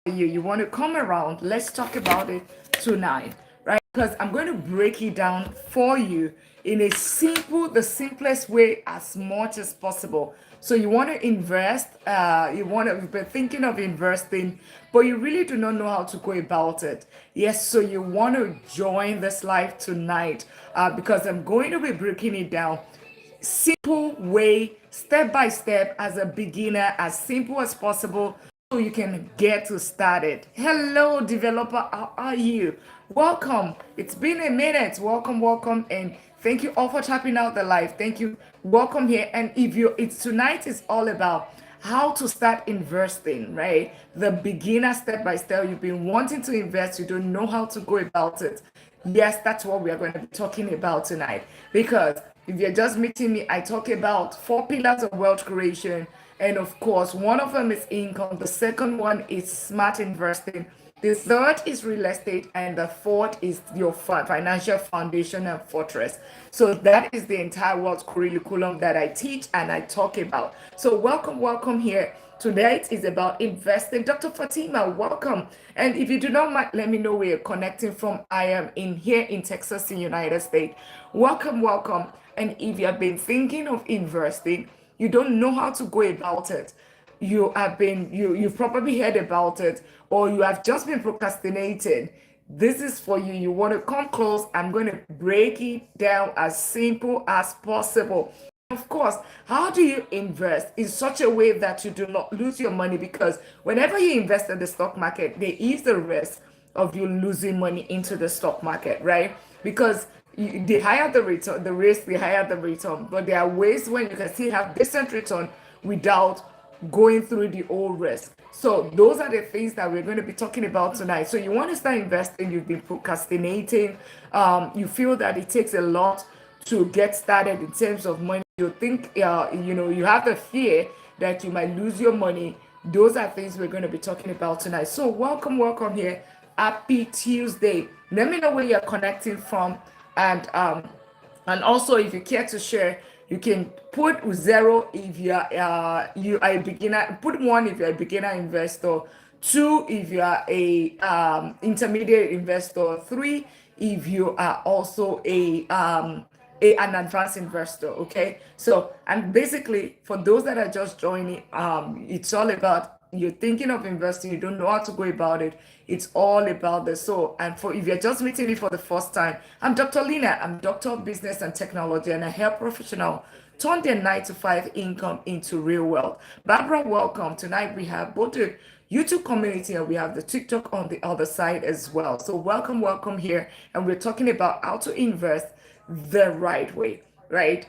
You want to come around, let's talk about it tonight, right? Because I'm going to break it down for you in the simplest way as much as possible. So you want to invest, you've been thinking of investing, but you really do not know how to go about it. Yes, so you want to join this live tonight because I'm going to be breaking it down simple way, step by step, as a beginner, as simple as possible, so you can get to started. Hello, developer. How are you? Welcome. It's been a minute. Welcome, welcome, and thank you all for tapping out the live. Thank you. Welcome here. And if you, it's tonight is all about how to start investing, right? The beginner step by step. You've been wanting to invest, you don't know how to go about it. Yes, that's what we are going to be talking about tonight. Because if you're just meeting me, I talk about four pillars of wealth creation. And of course, one of them is income. The second one is smart investing. The third is real estate. And the fourth is your financial foundation and fortress. So that is the entire wealth curriculum that I teach and I talk about. So welcome, welcome here. Tonight is about investing. Dr. Fatima, welcome. And if you do not mind, let me know where you're connecting from. I am in here in Texas, in United States. Welcome, welcome. And if you have been thinking of investing, you don't know how to go about it. You've probably heard about it, or you have just been procrastinating. This is for you. You want to come close. I'm going to break it down as simple as possible. Of course, how do you invest in such a way that you do not lose your money? Because whenever you invest in the stock market, there is the risk of you losing money into the stock market, right? Because the higher the return, the risk, the higher the return. But there are ways when you can still have decent return without going through the old risk. So those are the things that we're going to be talking about tonight. So you want to start investing, you've been procrastinating, you feel that it takes a lot to get started in terms of money. You think, you have the fear that you might lose your money. Those are things we're going to be talking about tonight. So welcome, welcome here. Happy Tuesday. Let me know where you're connecting from, and also if you care to share, you can put zero if you are a beginner. Put one if you're a beginner investor. Two if you are a intermediate investor. Three if you are also an advanced investor. Okay, so and basically for those that are just joining, it's all about you're thinking of investing, you don't know how to go about it. It's all about this. So, and for if you're just meeting me for the first time, I'm Dr. Lina. I'm Doctor of Business and Technology, and I help professional turn their 9 to 5 income into real wealth. Barbara, welcome. Tonight we have both the YouTube community and we have the TikTok on the other side as well. So welcome, welcome here. And we're talking about how to invest the right way, right?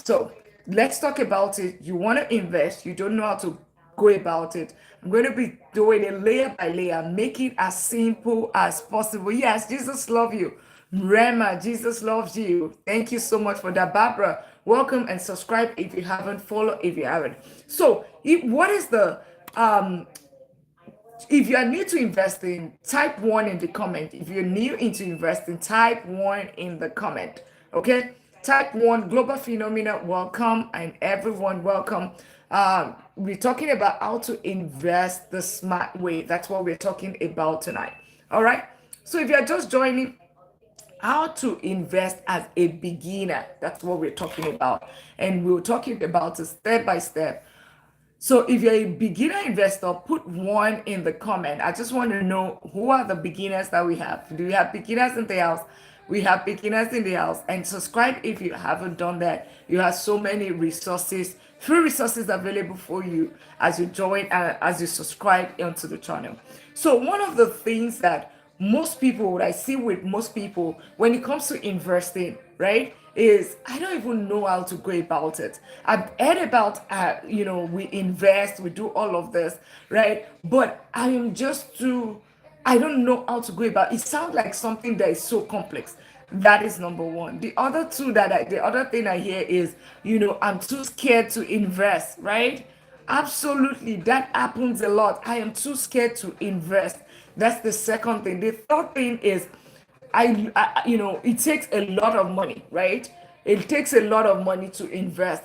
So let's talk about it. You want to invest, you don't know how to go about it. I'm going to be doing it layer by layer, make it as simple as possible. Yes, Jesus loves you. Rema, Jesus loves you. Thank you so much for that. Barbara, welcome and subscribe if you haven't, follow if you haven't. So, what is the if you are new to investing, type one in the comment. If you're new into investing, type one in the comment. Okay, type one. Global phenomena, welcome, and everyone, welcome. We're talking about how to invest the smart way. That's what we're talking about tonight. All right. So if you're just joining, how to invest as a beginner, that's what we're talking about, and we're talking about it step by step. So if you're a beginner investor, put one in the comment. I just want to know who are the beginners that we have. Do we have beginners in the house? We have beginners in the house. And subscribe if you haven't done that. You have so many resources, free resources available for you as you join and as you subscribe onto the channel. So one of the things that most people, what I see with most people when it comes to investing, right, is I don't even know how to go about it. I've heard about, we invest, we do all of this, right? But I am just too, I don't know how to go about it. It sounds like something that is so complex. That is number one. The other thing I hear is, I'm too scared to invest, right? Absolutely, that happens a lot. I am too scared to invest. That's the second thing. The third thing is, it takes a lot of money, right? It takes a lot of money to invest.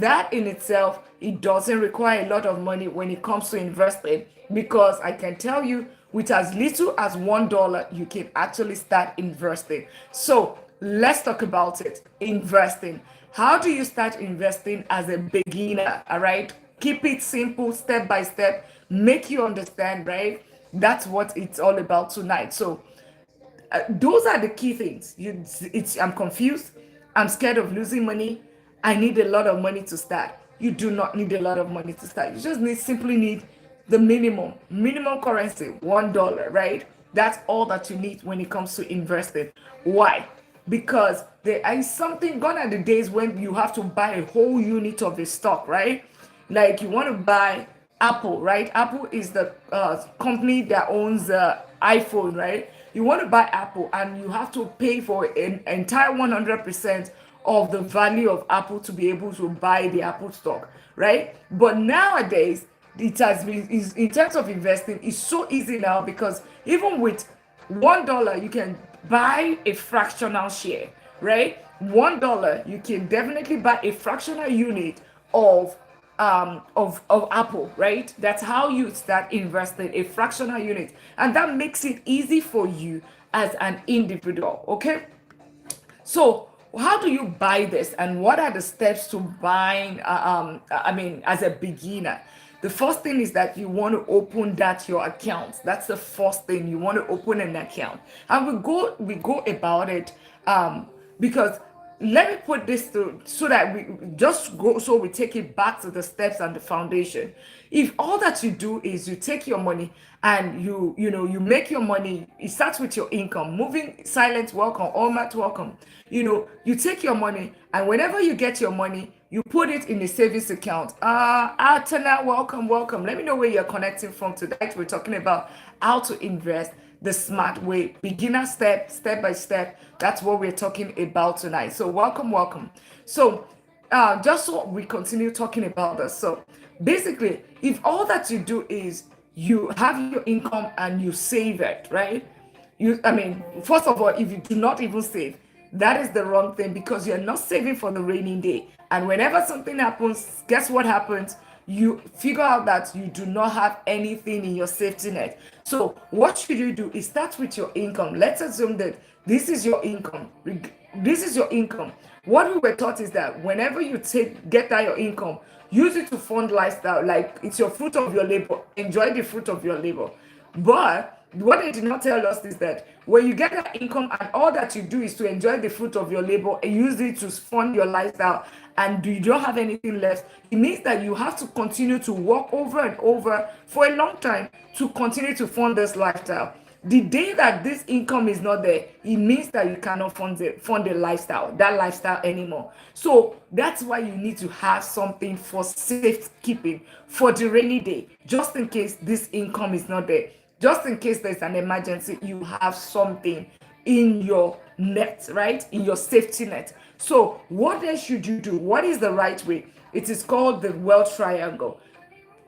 that in itself, it doesn't require a lot of money when it comes to investing, because I can tell you with as little as $1 you can actually start investing. So let's talk about it. Investing. How do you start investing as a beginner? All right, keep it simple, step by step, make you understand, right? That's what it's all about tonight. So those are the key things. I'm confused. I'm scared of losing money. I need a lot of money to start. You do not need a lot of money to start. You just simply need the minimum currency, $1, right? That's all that you need when it comes to investing. Why? Because there is something, gone are the days when you have to buy a whole unit of a stock, right? Like you want to buy Apple, right? Apple is the company that owns iPhone, right? You want to buy Apple and you have to pay for an entire 100% of the value of Apple to be able to buy the Apple stock, right? But nowadays, it has been, in terms of investing, it's so easy now, because even with $1 you can buy a fractional share, right? $1 you can definitely buy a fractional unit of of Apple, right? That's how you start investing, a fractional unit, and that makes it easy for you as an individual. Okay, so how do you buy this, and what are the steps to buying? I mean, as a beginner, the first thing is that you want to open that your account. That's the first thing. You want to open an account, and we go about it, because let me put this to, so that we just go, so we take it back to the steps and the foundation. If all that you do is you take your money and you make your money, it starts with your income. Moving silent, welcome. All mat, welcome. You take your money, and whenever you get your money, you put it in a savings account. Altana, welcome. Let me know where you're connecting from. Tonight we're talking about how to invest the smart way, beginner step by step. That's what we're talking about tonight. So welcome. So just so we continue talking about this. So basically, if all that you do is you have your income and you save it, right? I mean, first of all, if you do not even save, that is the wrong thing, because you're not saving for the rainy day. And whenever something happens, guess what happens? You figure out that you do not have anything in your safety net. So what should you do? Is start with your income. Let's assume that this is your income. This is your income. What we were taught is that whenever you get that your income, use it to fund lifestyle. Like, it's your fruit of your labor. Enjoy the fruit of your labor. But what they did not tell us is that when you get that income and all that you do is to enjoy the fruit of your labor and use it to fund your lifestyle, and you don't have anything left, it means that you have to continue to work over and over for a long time to continue to fund this lifestyle. The day that this income is not there, it means that you cannot fund the lifestyle anymore. So that's why you need to have something for safekeeping, for the rainy day, just in case this income is not there. Just in case there's an emergency, you have something in your net, right? In your safety net. So what then should you do? What is the right way? It is called the wealth triangle.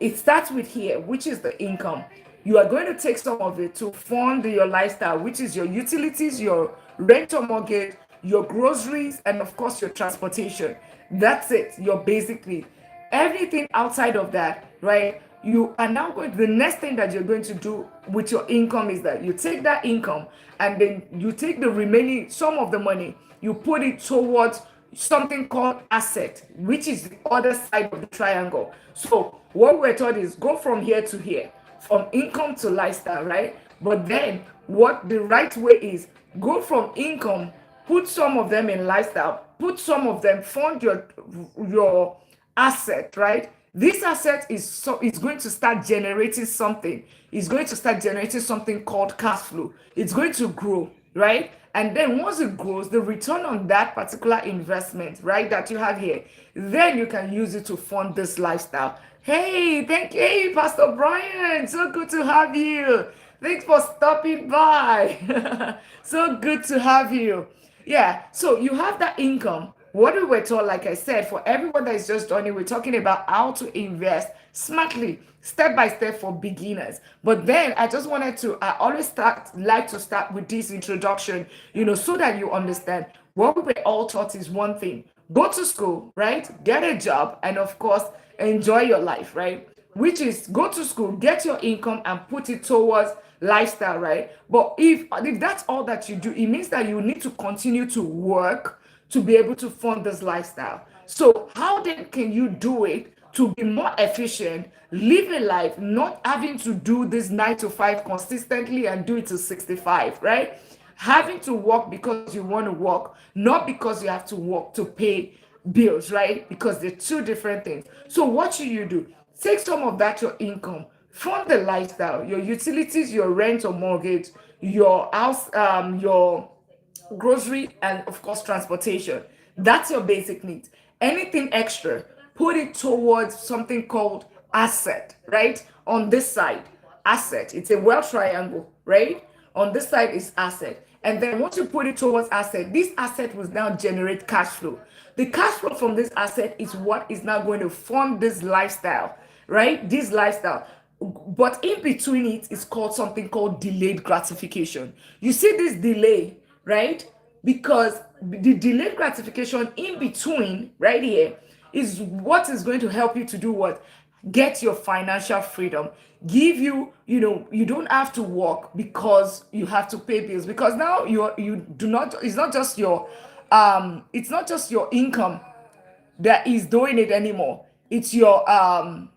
It starts with here, which is the income. You are going to take some of it to fund your lifestyle, which is your utilities, your rent or mortgage, your groceries, and of course your transportation. That's it. You're basically everything outside of that, right? You are now going, the next thing that you're going to do with your income is that you take that income and then you take the remaining, some of the money, you put it towards something called asset, which is the other side of the triangle. So what we're taught is go from here to here, from income to lifestyle, right? But then what the right way is, go from income, put some of them in lifestyle, put some of them, fund your asset, right? This asset is going to start generating something. It's going to start generating something called cash flow. It's going to grow, right? And then once it grows, the return on that particular investment, right, that you have here, then you can use it to fund this lifestyle. Hey, thank you. Hey, Pastor Brian, so good to have you. Thanks for stopping by. So good to have you. Yeah, so you have that income. What we were taught, like I said, for everyone that is just joining, we're talking about how to invest smartly, step by step for beginners. But then I just wanted to, I always like to start with this introduction, so that you understand what we were all taught is one thing. go to school, right? Get a job, and of course, enjoy your life, right? Which is go to school, get your income, and put it towards lifestyle, right? But if that's all that you do, it means that you need to continue to work to be able to fund this lifestyle. So how then can you do it to be more efficient, live a life, not having to do this 9 to 5 consistently and do it to 65, right? Having to work because you want to work, not because you have to work to pay bills, right? Because they're two different things. So what should you do? Take some of that your income, fund the lifestyle, your utilities, your rent or mortgage, your house, your grocery, and of course transportation. That's your basic needs. Anything extra, put it towards something called asset, right? On this side, asset. It's a well triangle, right? On this side is asset. And then once you put it towards asset, this asset will now generate cash flow. The cash flow from this asset is what is now going to fund this lifestyle, right? This lifestyle. But in between it is called something called delayed gratification. You see this delay, right? Because the delayed gratification in between right here is what is going to help you to do what? Get your financial freedom. Give you, you don't have to work because you have to pay bills. Because now you do not, it's not just your income that is doing it anymore. It's not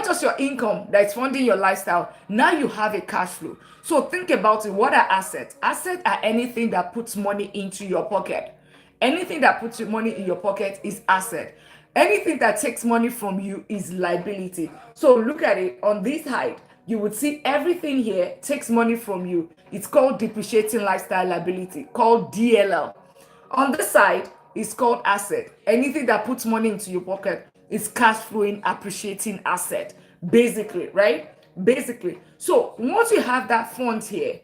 just your income that's funding your lifestyle. Now you have a cash flow. So think about it. What are assets? Assets are anything that puts money into your pocket. Anything that puts your money in your pocket is asset. Anything that takes money from you is liability. So look at it on this side. You would see everything here takes money from you. It's called depreciating lifestyle liability, called DLL. On this side, it's called asset. Anything that puts money into your pocket is cash flowing, appreciating asset, basically, right? Basically. So once you have that fund here,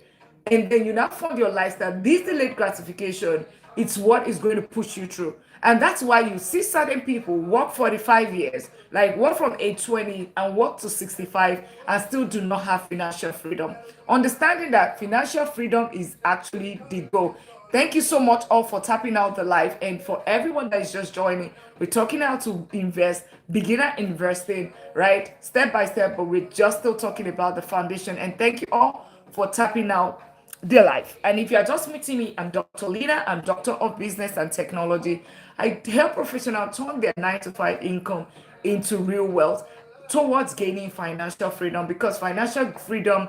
and then you now fund your lifestyle, this delayed gratification, it's what is going to push you through. And that's why you see certain people work 45 years, like work from age 20 and work to 65 and still do not have financial freedom. Understanding that financial freedom is actually the goal. Thank you so much all for tapping out the live, and for everyone that is just joining. We're talking how to invest, beginner investing, right? Step by step, but we're just still talking about the foundation. And thank you all for tapping out their life. And if you're just meeting me, I'm Dr. Lina. I'm Doctor of Business and Technology. I help professionals turn their 9 to 5 income into real wealth towards gaining financial freedom, because financial freedom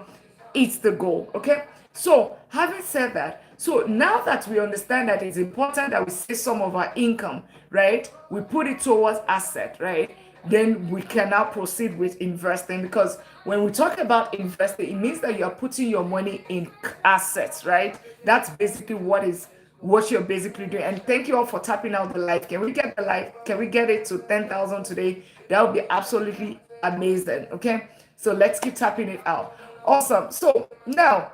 is the goal. Okay. So having said that, so now that we understand that it's important that we save some of our income, right? We put it towards asset, right? Then we can now proceed with investing, because when we talk about investing, it means that you're putting your money in assets, right? That's basically what you're basically doing. And thank you all for tapping out the live. Can we get the live? Can we get it to 10,000 today? That would be absolutely amazing. Okay. So let's keep tapping it out. Awesome. So now,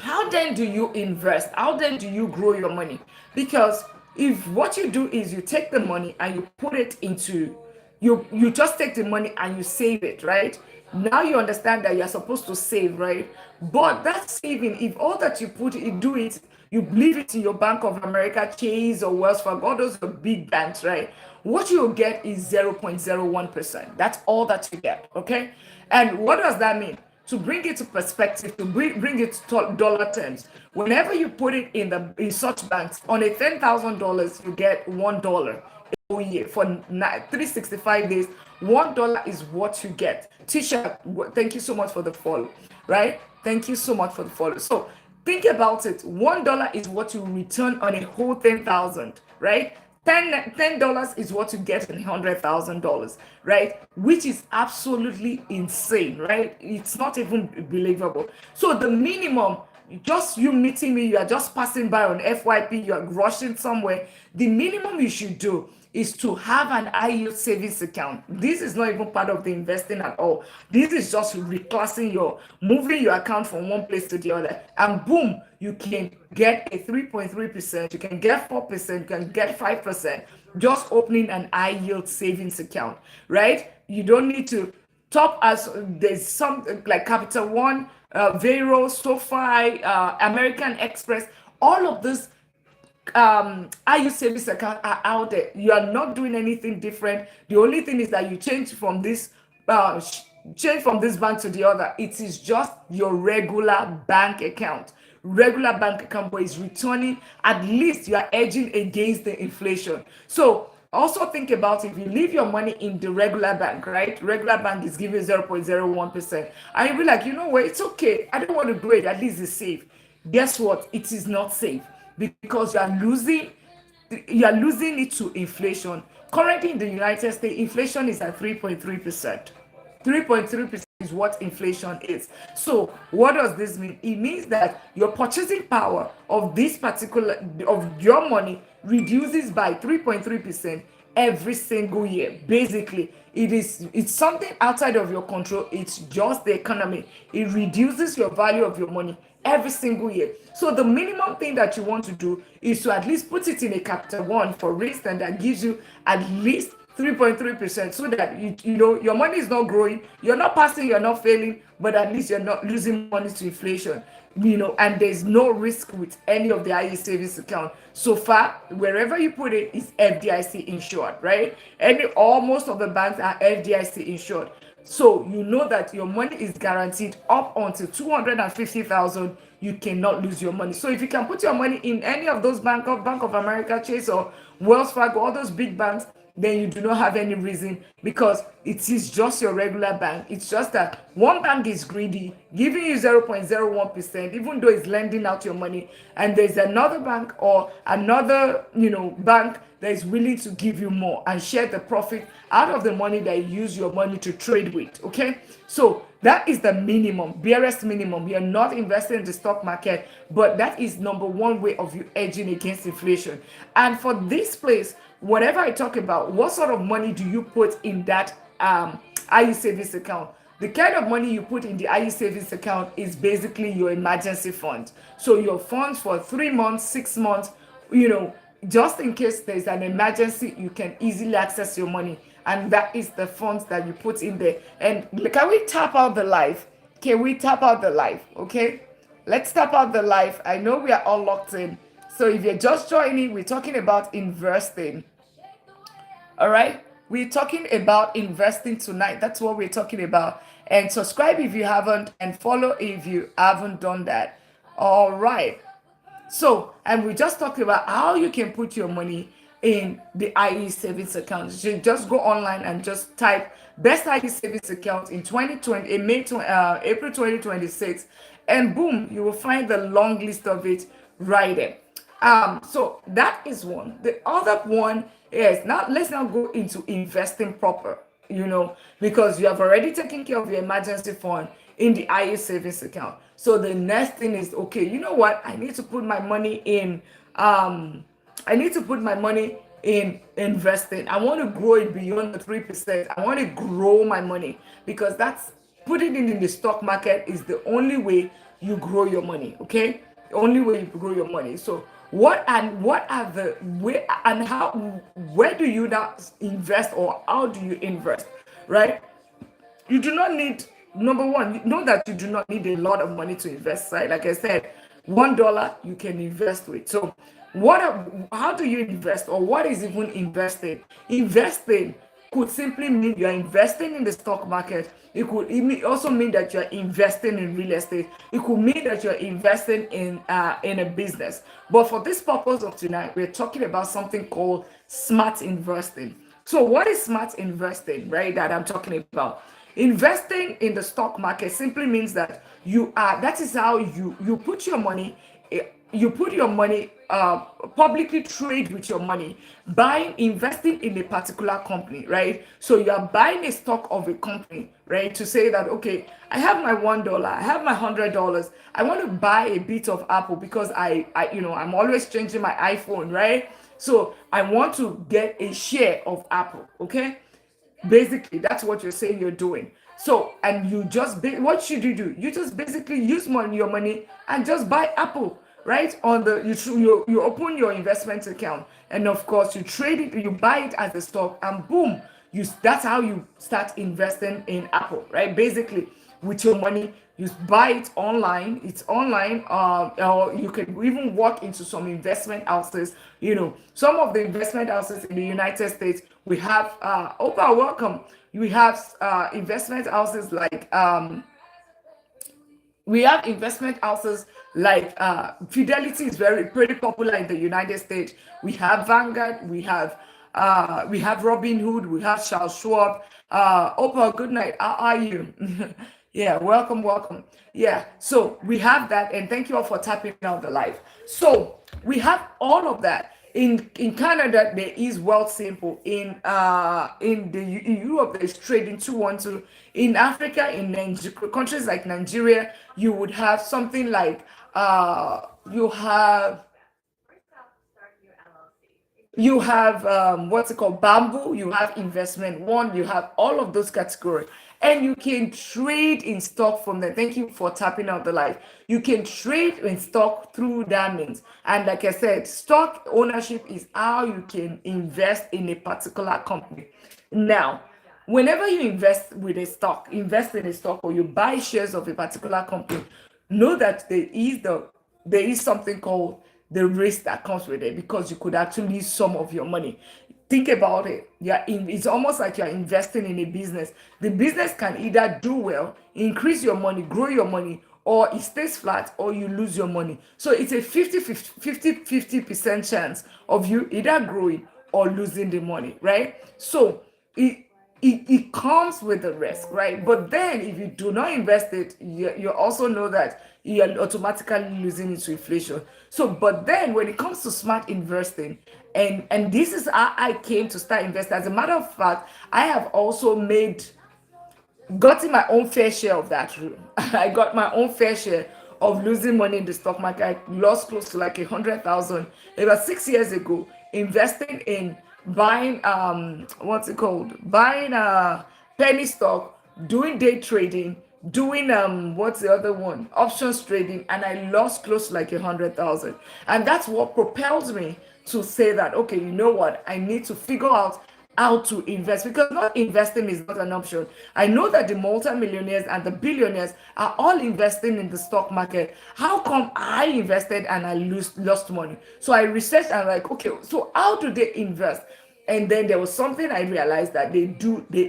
how then do you invest? How then do you grow your money? Because if what you do is you take the money and you put it into, you just take the money and you save it, right? Now you understand that you're supposed to save, right? But that saving, if all that you put, you do it, you leave it in your Bank of America, Chase, or Wells Fargo, all those are big banks, right? What you'll get is 0.01%. That's all that you get, okay? And what does that mean? To bring it to perspective, to bring it to dollar terms, whenever you put it in such banks, on a $10,000, you get $1 a whole year for 365 days. $1 is what you get. Tisha, thank you so much for the follow, right? Thank you so much for the follow. So think about it. $1 is what you return on a whole 10,000, right? $10 is what you get in $100,000, right? Which is absolutely insane, right? It's not even believable. So the minimum, just you meeting me, you are just passing by on FYP, you are rushing somewhere. The minimum you should do is to have an high yield savings account. This is not even part of the investing at all. This is just moving your account from one place to the other, and boom, you can get a 3.3%, you can get 4%, you can get 5%, just opening an high yield savings account, right? You don't need to top as there's some like Capital One, Vero, SoFi, American Express, all of this IU savings account are out there. You are not doing anything different. The only thing is that you uh, sh- change from this bank to the other. It is just your regular bank account. Regular bank account, but it's returning. At least you are edging against the inflation. So also think about if you leave your money in the regular bank, right? Regular bank is giving 0.01%. And you'll be like, you know what, it's okay. I don't want to do it. At least it's safe. Guess what? It is not safe because you are losing it to inflation. Currently in the United States, inflation is at 3.3%. 3.3% is what inflation is. So what does this mean? It means that your purchasing power of this particular of your money reduces by 3.3% every single year. Basically, it's something outside of your control. It's just the economy. It reduces your value of your money every single year. So the minimum thing that you want to do is to at least put it in a capital one, for instance, that gives you at least 3.3%, so that your money is not growing, you're not passing, you're not failing, but at least you're not losing money to inflation. And there's no risk with any of the IE savings account. So far, wherever you put it is FDIC insured, right? Most of the banks are FDIC insured. So you know that your money is guaranteed up until 250,000. You cannot lose your money. So if you can put your money in any of those Bank of America, Chase, or Wells Fargo, all those big banks, then you do not have any reason, because it is just your regular bank. It's just that one bank is greedy, giving you 0.01%, even though it's lending out your money, and there's another bank or another bank that is willing to give you more and share the profit out of the money that you use your money to trade with. Okay, so that is the minimum, barest minimum. You're not investing in the stock market, but that is number one way of you edging against inflation. And for this place, whatever I talk about, what sort of money do you put in that IE savings account? The kind of money you put in the IE savings account is basically your emergency fund. So your funds for 3 months, 6 months, just in case there's an emergency, you can easily access your money. And that is the funds that you put in there. And can we tap out the life? Can we tap out the life? Okay, let's tap out the life. I know we are all locked in. So if you're just joining, we're talking about investing. All right, we're talking about investing tonight. That's what we're talking about. And subscribe if you haven't, and follow if you haven't done that. All right. So, and we just talked about how you can put your money in the IE savings account. You just go online and just type best IE savings account in 2020, in April 2026, and boom, you will find the long list of it right there. So that is one. The other one is, now let's now go into investing proper, because you have already taken care of your emergency fund in the IA savings account. So the next thing is, okay, you know what? I need to put my money in investing. I want to grow it beyond the 3%. I want to grow my money, because that's putting it in the stock market is the only way you grow your money. Okay, the only way you grow your money. So what are the where and how where do you now invest, or how do you invest, right? You do not need, number one, you know that you do not need a lot of money to invest, right? Like I said, $1 you can invest with. So how do you invest, or what is even investing could simply mean you're investing in the stock market. Also mean that you're investing in real estate. It could mean that you're investing in a business. But for this purpose of tonight, we're talking about something called smart investing. So what is smart investing, right? That I'm talking about. Investing in the stock market simply means that that is how you put your money, publicly trade with your money, investing in a particular company, right? So you are buying a stock of a company, right? To say that, okay, I have my $1, I have my $100, I want to buy a bit of Apple, because I'm always changing my iPhone, right? So I want to get a share of Apple, okay? Basically, that's what you're saying you're doing. So, and what should you do? You just basically use your money and just buy Apple, right? You open your investment account, and of course you trade it, you buy it as a stock, and boom, that's how you start investing in Apple, right? Basically, with your money, You buy it online. It's online. Or you can even walk into some investment houses. Some of the investment houses in the United States, we have. Opa, welcome. We have investment houses like we have investment houses like Fidelity is very pretty popular in the United States. We have Vanguard, we have Robinhood, we have Charles Schwab. Oprah, good night. How are you? Yeah, welcome, welcome. Yeah, so we have that, and thank you all for tapping out the live. So we have all of that. In Canada, there is Wealth Simple. In Europe, there is Trading 212. In Africa, in countries like Nigeria, you would have something like you have what's it called, bamboo. You have investment one. You have all of those categories, and you can trade in stock from there. Thank you for tapping out the live. You can trade in stock through that means. And like I said, stock ownership is how you can invest in a particular company. Now, whenever you invest in a stock, or you buy shares of a particular company, know that there is something called the risk that comes with it, because you could actually lose some of your money. Think about it. It's almost like you're investing in a business. The business can either do well, increase your money, grow your money, or it stays flat, or you lose your money. So it's a 50% chance of you either growing or losing the money, right? So it comes with the risk, right? But then if you do not invest it, you also know that you're automatically losing it to inflation. So, but then when it comes to smart investing, and this is how I came to start investing. As a matter of fact, I have also gotten my own fair share of that room. I got my own fair share of losing money in the stock market. I lost close to like 100,000 about 6 years ago, investing in buying what's it called? Buying penny stock, doing day trading, doing what's the other one? Options trading, and I lost close to like 100,000. And that's what propelled me to say that, okay, you know what? I need to figure out how to invest, because not investing is not an option. I know that the multimillionaires and the billionaires are all investing in the stock market. How come I invested and I lost money? So I researched and like, okay, so how do they invest? And then there was something I realized that they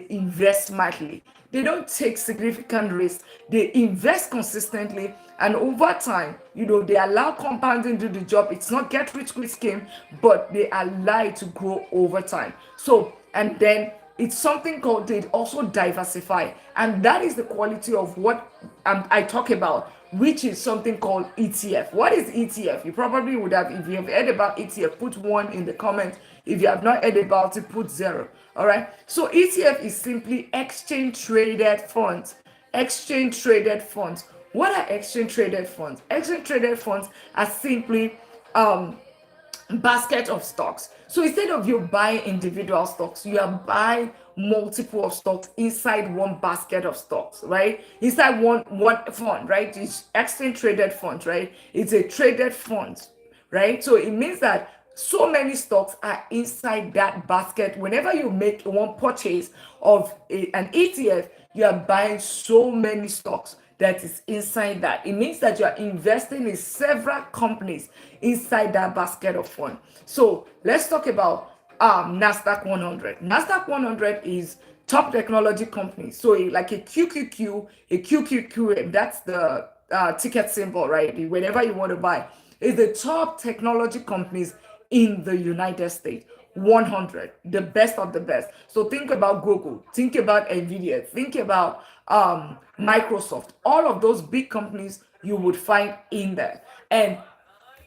invest smartly. They don't take significant risks. They invest consistently, and over time, they allow compounding to do the job. It's not get rich quick scheme, but they allow it to grow over time. So, and then it's something called, they also diversify, and that is the quality of what I talk about, which is something called ETF. What is ETF? You probably would have, if you have heard about ETF, put one in the comment. If you have not heard about it, put zero. All right. So ETF is simply exchange traded funds. Exchange traded funds. What are exchange traded funds? Exchange traded funds are simply basket of stocks. So instead of you buying individual stocks, you are buying multiple of stocks inside one basket of stocks, right? Inside one fund, right? It's exchange traded funds, right? It's a traded fund, right? So it means that so many stocks are inside that basket. Whenever you make one purchase of an ETF, you are buying so many stocks that is inside that. It means that you are investing in several companies inside that basket of fund. So let's talk about Nasdaq 100. Nasdaq 100 is top technology company. So like a QQQ, that's the ticket symbol, right? Whenever you want to buy, is the top technology companies in the United States. 100, the best of the best. So think about Google, think about Nvidia, think about Microsoft, all of those big companies you would find in there. And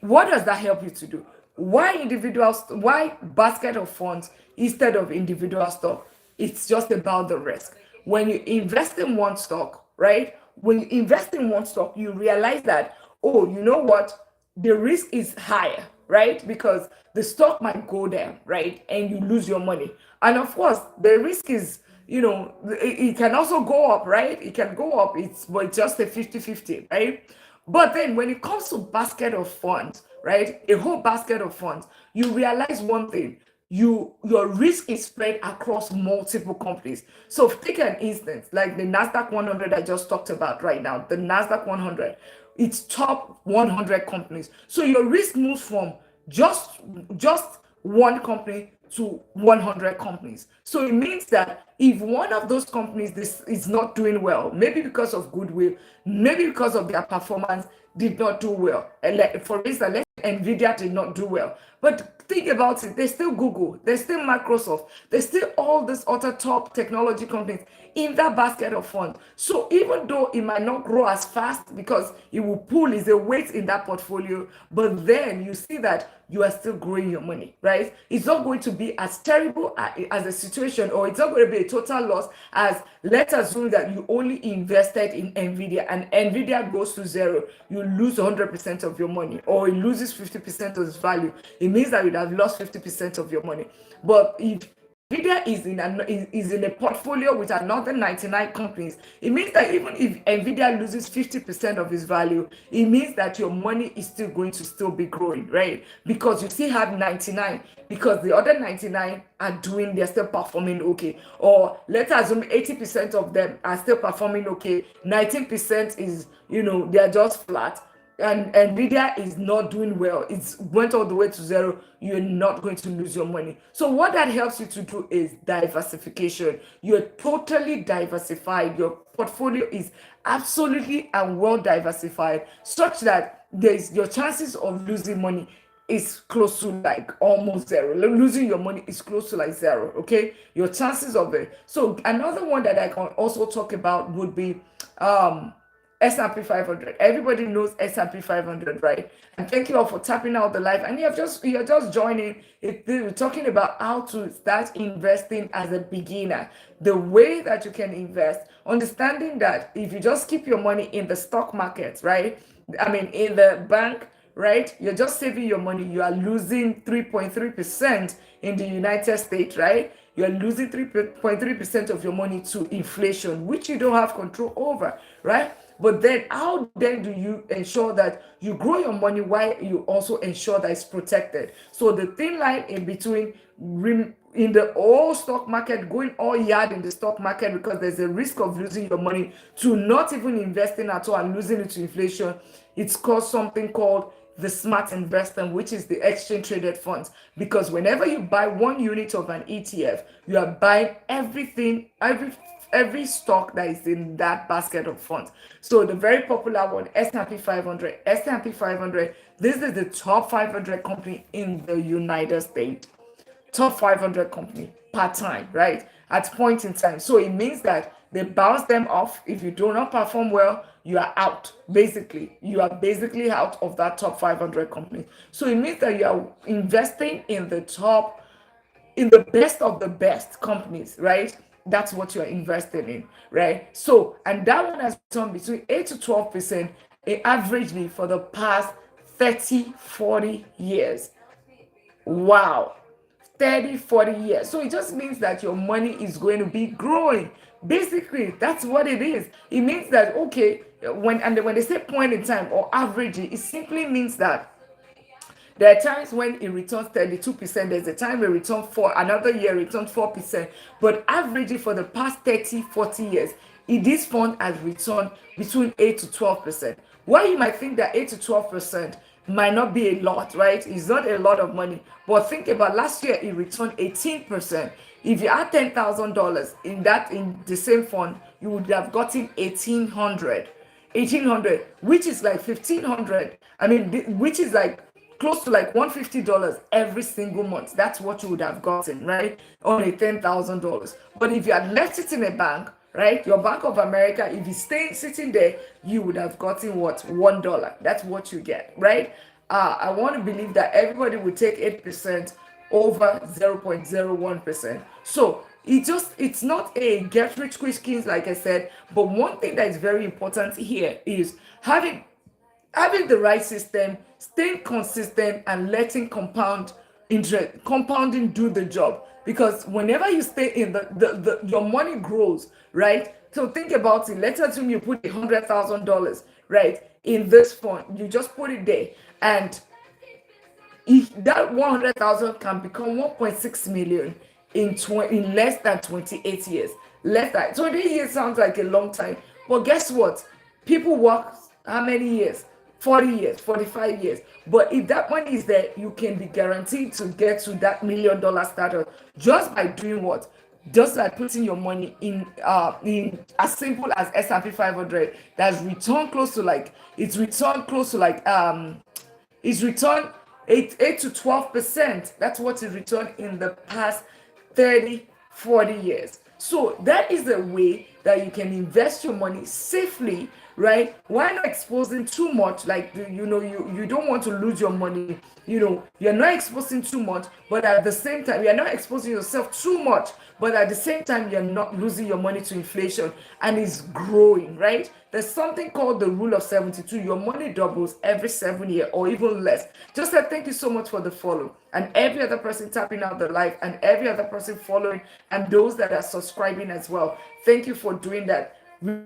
what does that help you to do? Why individuals? Why basket of funds instead of individual stock? It's just about the risk. When you invest in one stock, right? When you invest in one stock, you realize that, oh, you know what? The risk is higher, right? Because the stock might go down, right? And you lose your money. And of course, the risk is, it can also go up, right? It can go up. But just a 50-50, right? But then when it comes to basket of funds, right? A whole basket of funds, you realize one thing. your risk is spread across multiple companies. So take an instance like the Nasdaq 100 I just talked about right now. The Nasdaq 100, it's top 100 companies. So your risk moves from just just one company to 100 companies. So it means that if one of those companies this is not doing well, maybe because of goodwill, maybe because of their performance did not do well. And for instance, let's say Nvidia did not do well. But think about it, there's still Google, there's still Microsoft, there's still all these other top technology companies in that basket of funds. So even though it might not grow as fast because it will pull is a weight in that portfolio, but then you see that you are still growing your money, right? It's not going to be as terrible as a situation, or it's not going to be a total loss as, let's assume that you only invested in Nvidia and Nvidia goes to zero, you lose 100% of your money, or it loses 50% of its value. It means that you'd have lost 50% of your money. But if Nvidia is in a portfolio with another 99 companies, it means that even if Nvidia loses 50% of its value, it means that your money is still going to still be growing, right? Because you still have 99, because the other 99 are doing, they're still performing okay. Or let's assume 80% of them are still performing okay, 19% is, they're just flat, and Nvidia is not doing well, it's went all the way to zero, you're not going to lose your money. So what that helps you to do is diversification. You're totally diversified. Your portfolio is absolutely and well diversified, such that there's your chances of losing money is close to like almost zero. Losing your money is close to like zero. Okay, your chances of it. So another one that I can also talk about would be S&P 500. Everybody knows S&P 500, right? And thank you all for tapping out the live. And you're just joining. We're talking about how to start investing as a beginner. The way that you can invest, understanding that if you just keep your money in the stock market, right? I mean, in the bank, right? You're just saving your money. You are losing 3.3% in the United States, right? You're losing 3.3% of your money to inflation, which you don't have control over, right? But then how then do you ensure that you grow your money while you also ensure that it's protected? So the thin line in between in the all stock market, going all yard in the stock market because there's a risk of losing your money, to not even investing at all and losing it to inflation, it's called something called the smart investment, which is the exchange traded funds. Because whenever you buy one unit of an ETF, you are buying everything, every stock that is in that basket of funds. So the very popular one, S&P 500. S&P 500, this is the top 500 company in the United States. Top 500 company per time, right? At point in time. So it means that they bounce them off. If you do not perform well, you are out. Basically, you are basically out of that top 500 company. So it means that you are investing in the best of the best companies, right? That's what you're investing in, right? So, and that one has returned between 8 to 12% averagely for the past 30, 40 years. Wow. 30, 40 years. So it just means that your money is going to be growing. Basically, that's what it is. It means that, okay, when they say point in time or average, it simply means that there are times when it returns 32%. There's a time it returns 4, another year it returns 4%. But averagely for the past 30, 40 years, this fund has returned between 8 to 12%. Why you might think that 8 to 12% might not be a lot, right? It's not a lot of money. But think about last year, it returned 18%. If you had $10,000 in the same fund, you would have gotten 1,800, which is like 1,500. I mean, which is like close to like $150 every single month. That's what you would have gotten, right? Only $10,000. But if you had left it in a bank, right, your Bank of America, if you stay sitting there, you would have gotten what? $1. That's what you get, right? I want to believe that everybody would take 8% over 0.01%. So it's not a get rich quick schemes, like I said. But one thing that is very important here is having the right system, staying consistent, and letting compounding do the job. Because whenever you stay in your money grows, right? So think about it. Let's assume you put $100,000, right, in this fund. You just put it there, and if that 100,000 can become 1.6 million in less than 28 years. Less than 20 years sounds like a long time, but guess what? People work how many years? 40 years, 45 years. But if that money is there, you can be guaranteed to get to that $1 million status just by doing what? Just like putting your money in as simple as S&P 500, that's returned close to like it's returned close to like it's returned 8 to 12%. That's what it returned in the past 30, 40 years. So that is a way that you can invest your money safely, right? Why not exposing too much? Like you don't want to lose your money. You're not exposing too much, but at the same time, you're not exposing yourself too much, but at the same time, you're not losing your money to inflation, and it's growing, right? There's something called the rule of 72. Your money doubles every 7 years or even less. Just said thank you so much for the follow, and every other person tapping out the live, and every other person following, and those that are subscribing as well. Thank you for doing that. We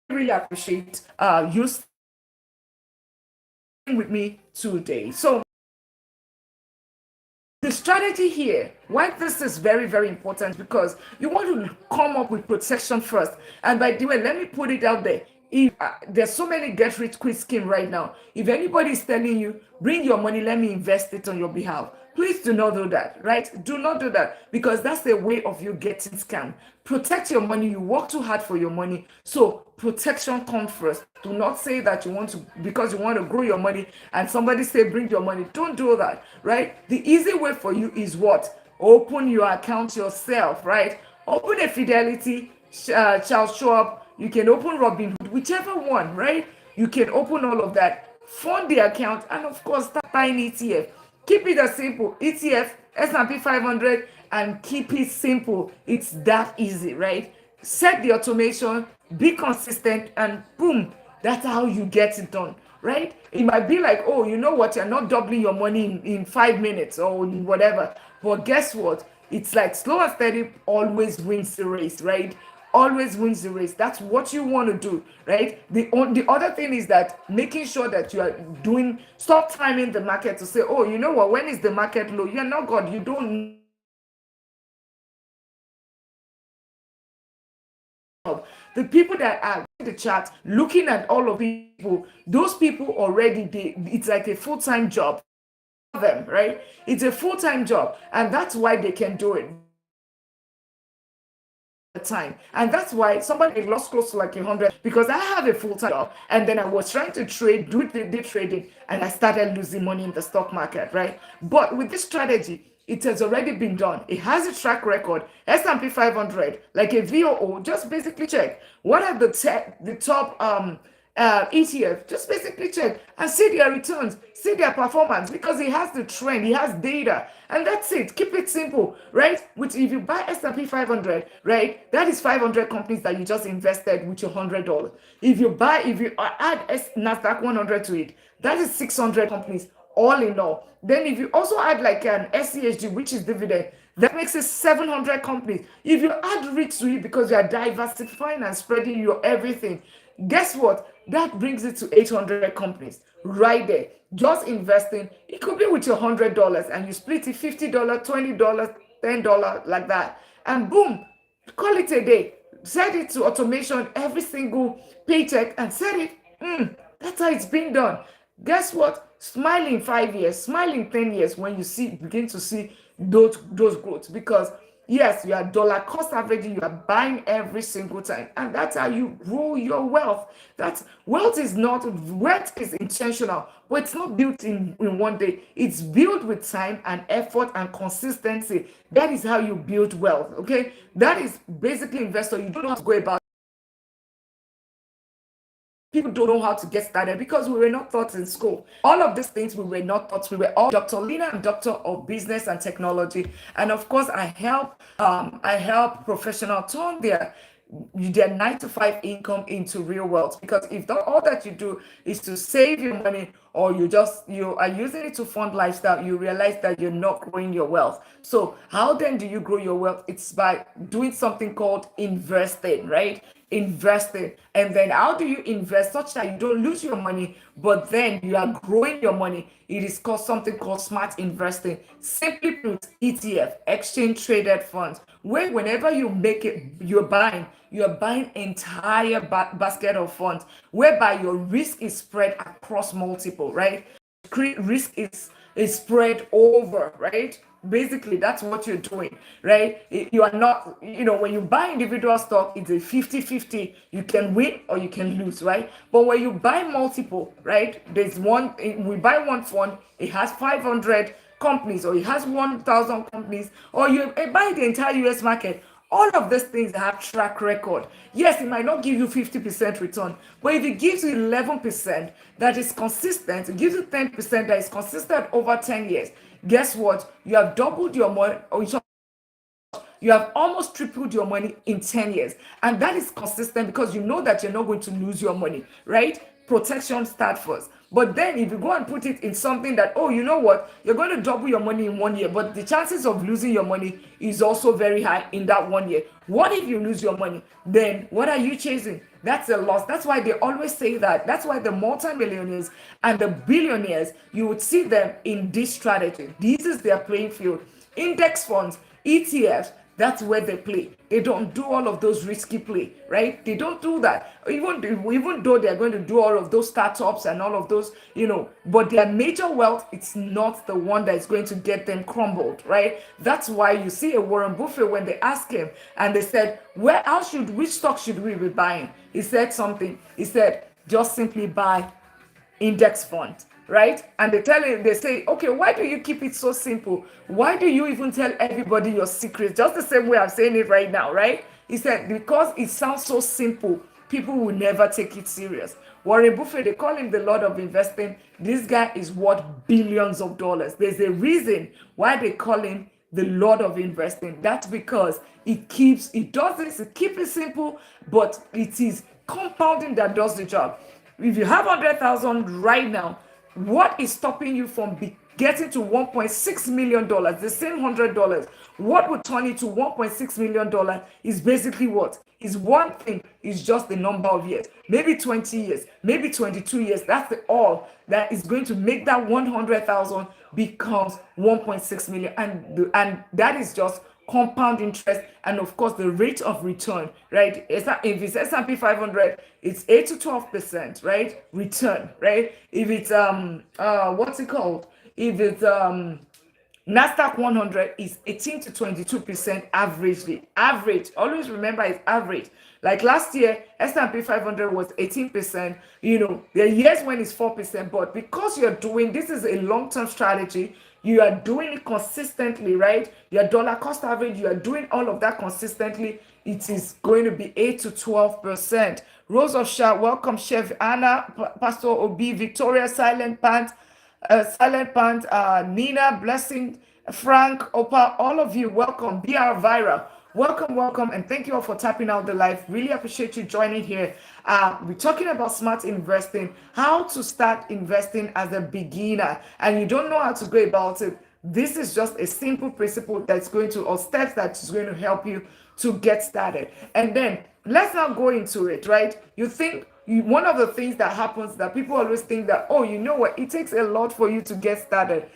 really appreciate you staying with me today. So the strategy here, why this is very, very important, because you want to come up with protection first. And by the way, let me put it out there. If there's so many get rich quick scheme right now, if anybody is telling you bring your money, let me invest it on your behalf, please do not do that, right? Do not do that, because that's the way of you getting scammed. Protect your money. You work too hard for your money, so protection comes first. Do not say that you want to, because you want to grow your money, and somebody say bring your money. Don't do that, right? The easy way for you is what? Open your account yourself, right? Open a Fidelity, Charles Schwab. You can open Robinhood, whichever one, right? You can open all of that, fund the account, and of course start buying ETF. Keep it as simple. ETF, S&P 500, and keep it simple. It's that easy, right? Set the automation, be consistent, and boom, that's how you get it done, right? It might be like, oh, you know what? You're not doubling your money in 5 minutes or whatever. But guess what? It's like slow and steady always wins the race, right? Always wins the race. That's what you want to do, right? The other thing is that making sure that you are doing, stop timing the market to say, oh, you know what, when is the market low? You're not God. You don't. The people that are in the chat looking at all of people, those people already, it's like a full-time job for them, right? It's a full-time job, and that's why they can do it time. And that's why somebody lost close to like 100, because I have a full-time job, and then I was trying to trade, do the trading, and I started losing money in the stock market, right? But with this strategy, it has already been done. It has a track record. S&P 500, like a VOO, just basically check what are the top ETF. Just basically check and see their returns, see their performance, because it has the trend, it has data, and that's it. Keep it simple, right? Which if you buy S&P 500, right, that is 500 companies that you just invested with your $100. If you add Nasdaq 100 to it, that is 600 companies all in all. Then if you also add like an SCHG, which is dividend, that makes it 700 companies. If you add REIT to it, because you are diversifying and spreading your everything, guess what? That brings it to 800 companies right there. Just investing, it could be with your $100, and you split it $50, $20, $10, like that, and boom, call it a day. Set it to automation every single paycheck and set it. That's how it's been done. Guess what? Smile in 5 years, smile in 10 years when you begin to see those growths, because yes, you are dollar cost averaging, you are buying every single time, and that's how you grow your wealth. Wealth is intentional, but it's not built in one day. It's built with time and effort and consistency. That is how you build wealth. Okay, that is basically investor. You don't have to go about. People don't know how to get started because we were not taught in school. All of these things we were not taught. We were all Dr. Lina, and Doctor of Business and Technology, and of course, I help professionals turn their 9 to 5 income into real wealth. Because if all that you do is to save your money, or you are using it to fund lifestyle, you realize that you're not growing your wealth. So how then do you grow your wealth? It's by doing something called investing, right? investing. And then how do you invest such that you don't lose your money, but then you are growing your money? It is called something called smart investing. Simply put, ETF, exchange traded funds, where whenever you make it, you're buying entire basket of funds, whereby your risk is spread across multiple, right? Risk is spread over, right? Basically that's what you're doing, right? You are not, when you buy individual stock, it's a 50-50. You can win or you can lose, right? But when you buy multiple, right, there's one, we buy one fund, it has 500 companies, or it has 1,000 companies, or you buy the entire US market. All of these things have track record. Yes, it might not give you 50% return, but if it gives you 11% that is consistent, it gives you 10% that is consistent over 10 years, guess what? You have doubled your money, or you have almost tripled your money in 10 years. And that is consistent because you know that you're not going to lose your money, right? Protection start first. But then if you go and put it in something that, oh, you know what, you're going to double your money in 1 year, but the chances of losing your money is also very high in that 1 year. What if you lose your money? Then what are you chasing? That's a loss. That's why they always say that. That's why the multimillionaires and the billionaires, you would see them in this strategy. This is their playing field. Index funds, ETFs, that's where they play. They don't do all of those risky play, right? They don't do that. Even though they're going to do all of those startups and all of those, but their major wealth, it's not the one that is going to get them crumbled, right? That's why you see a Warren Buffett, when they ask him and they said, which stock should we be buying? He said something. He said, just simply buy index fund, right? And they say, okay, why do you keep it so simple? Why do you even tell everybody your secrets? Just the same way I'm saying it right now, right? He said, because it sounds so simple, people will never take it serious. Warren Buffett, they call him the Lord of Investing. This guy is worth billions of dollars. There's a reason why they call him the Lord of Investing. That's because it keeps it simple, but it is compounding that does the job. If you have 100,000 right now, what is stopping you from getting to $1.6 million? The same $100, what would turn it to $1.6 million is basically what? Is one thing, is just the number of years. Maybe 20 years, maybe 22 years. That's all that is going to make that 100,000 becomes 1.6 million. And that is just compound interest, and of course the rate of return, right? If it's S&P 500, it's 8 to 12%, right? Return, right? If it's what's it called? If it's Nasdaq 100, is 18 to 22% averagely. Average. Always remember, it's average. Like last year, S&P 500 was 18%. There are years when it's 4%, but because you're doing this is a long-term strategy, you are doing it consistently, right? Your dollar cost average, you are doing all of that consistently. It is going to be 8 to 12%. Rose of Shah, welcome. Chef Anna, Pastor Obi, Victoria, Silent Pant, Nina, Blessing, Frank, Opa, all of you, welcome. BR Vira, welcome, and thank you all for tapping out the live. Really appreciate you joining here. We're talking about smart investing, how to start investing as a beginner, and you don't know how to go about it. This is just a simple principle that's going to, or steps that is going to help you to get started. And then let's now go into it, right? One of the things that happens that people always think that, oh, you know what, it takes a lot for you to get started.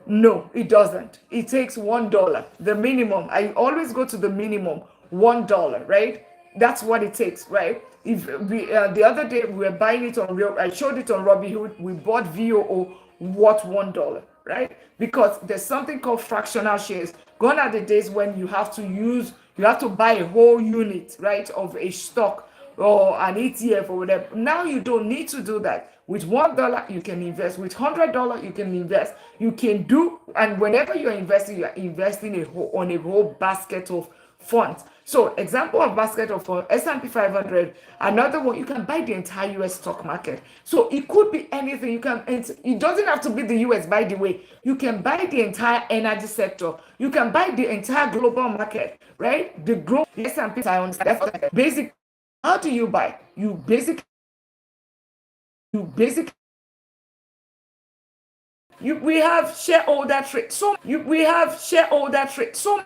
No, it doesn't. It takes $1, the minimum. I always go to the minimum, $1, right? That's what it takes, right? If we the other day we were buying it on real, I showed it on Robinhood. We bought VOO worth $1, right? Because there's something called fractional shares. Gone are the days when you have to buy a whole unit, right, of a stock or an ETF or whatever. Now you don't need to do that. With $1, you can invest. With $100, you can invest. You can do, and whenever you're investing on a whole basket of funds. So, example of basket of funds, S&P 500. Another one, you can buy the entire US stock market. So it could be anything. It doesn't have to be the US, by the way. You can buy the entire energy sector. You can buy the entire global market, right? The global S&P 500. That's basic. How do you buy? You basically we have shareholder trade. So we have shareholder trade. So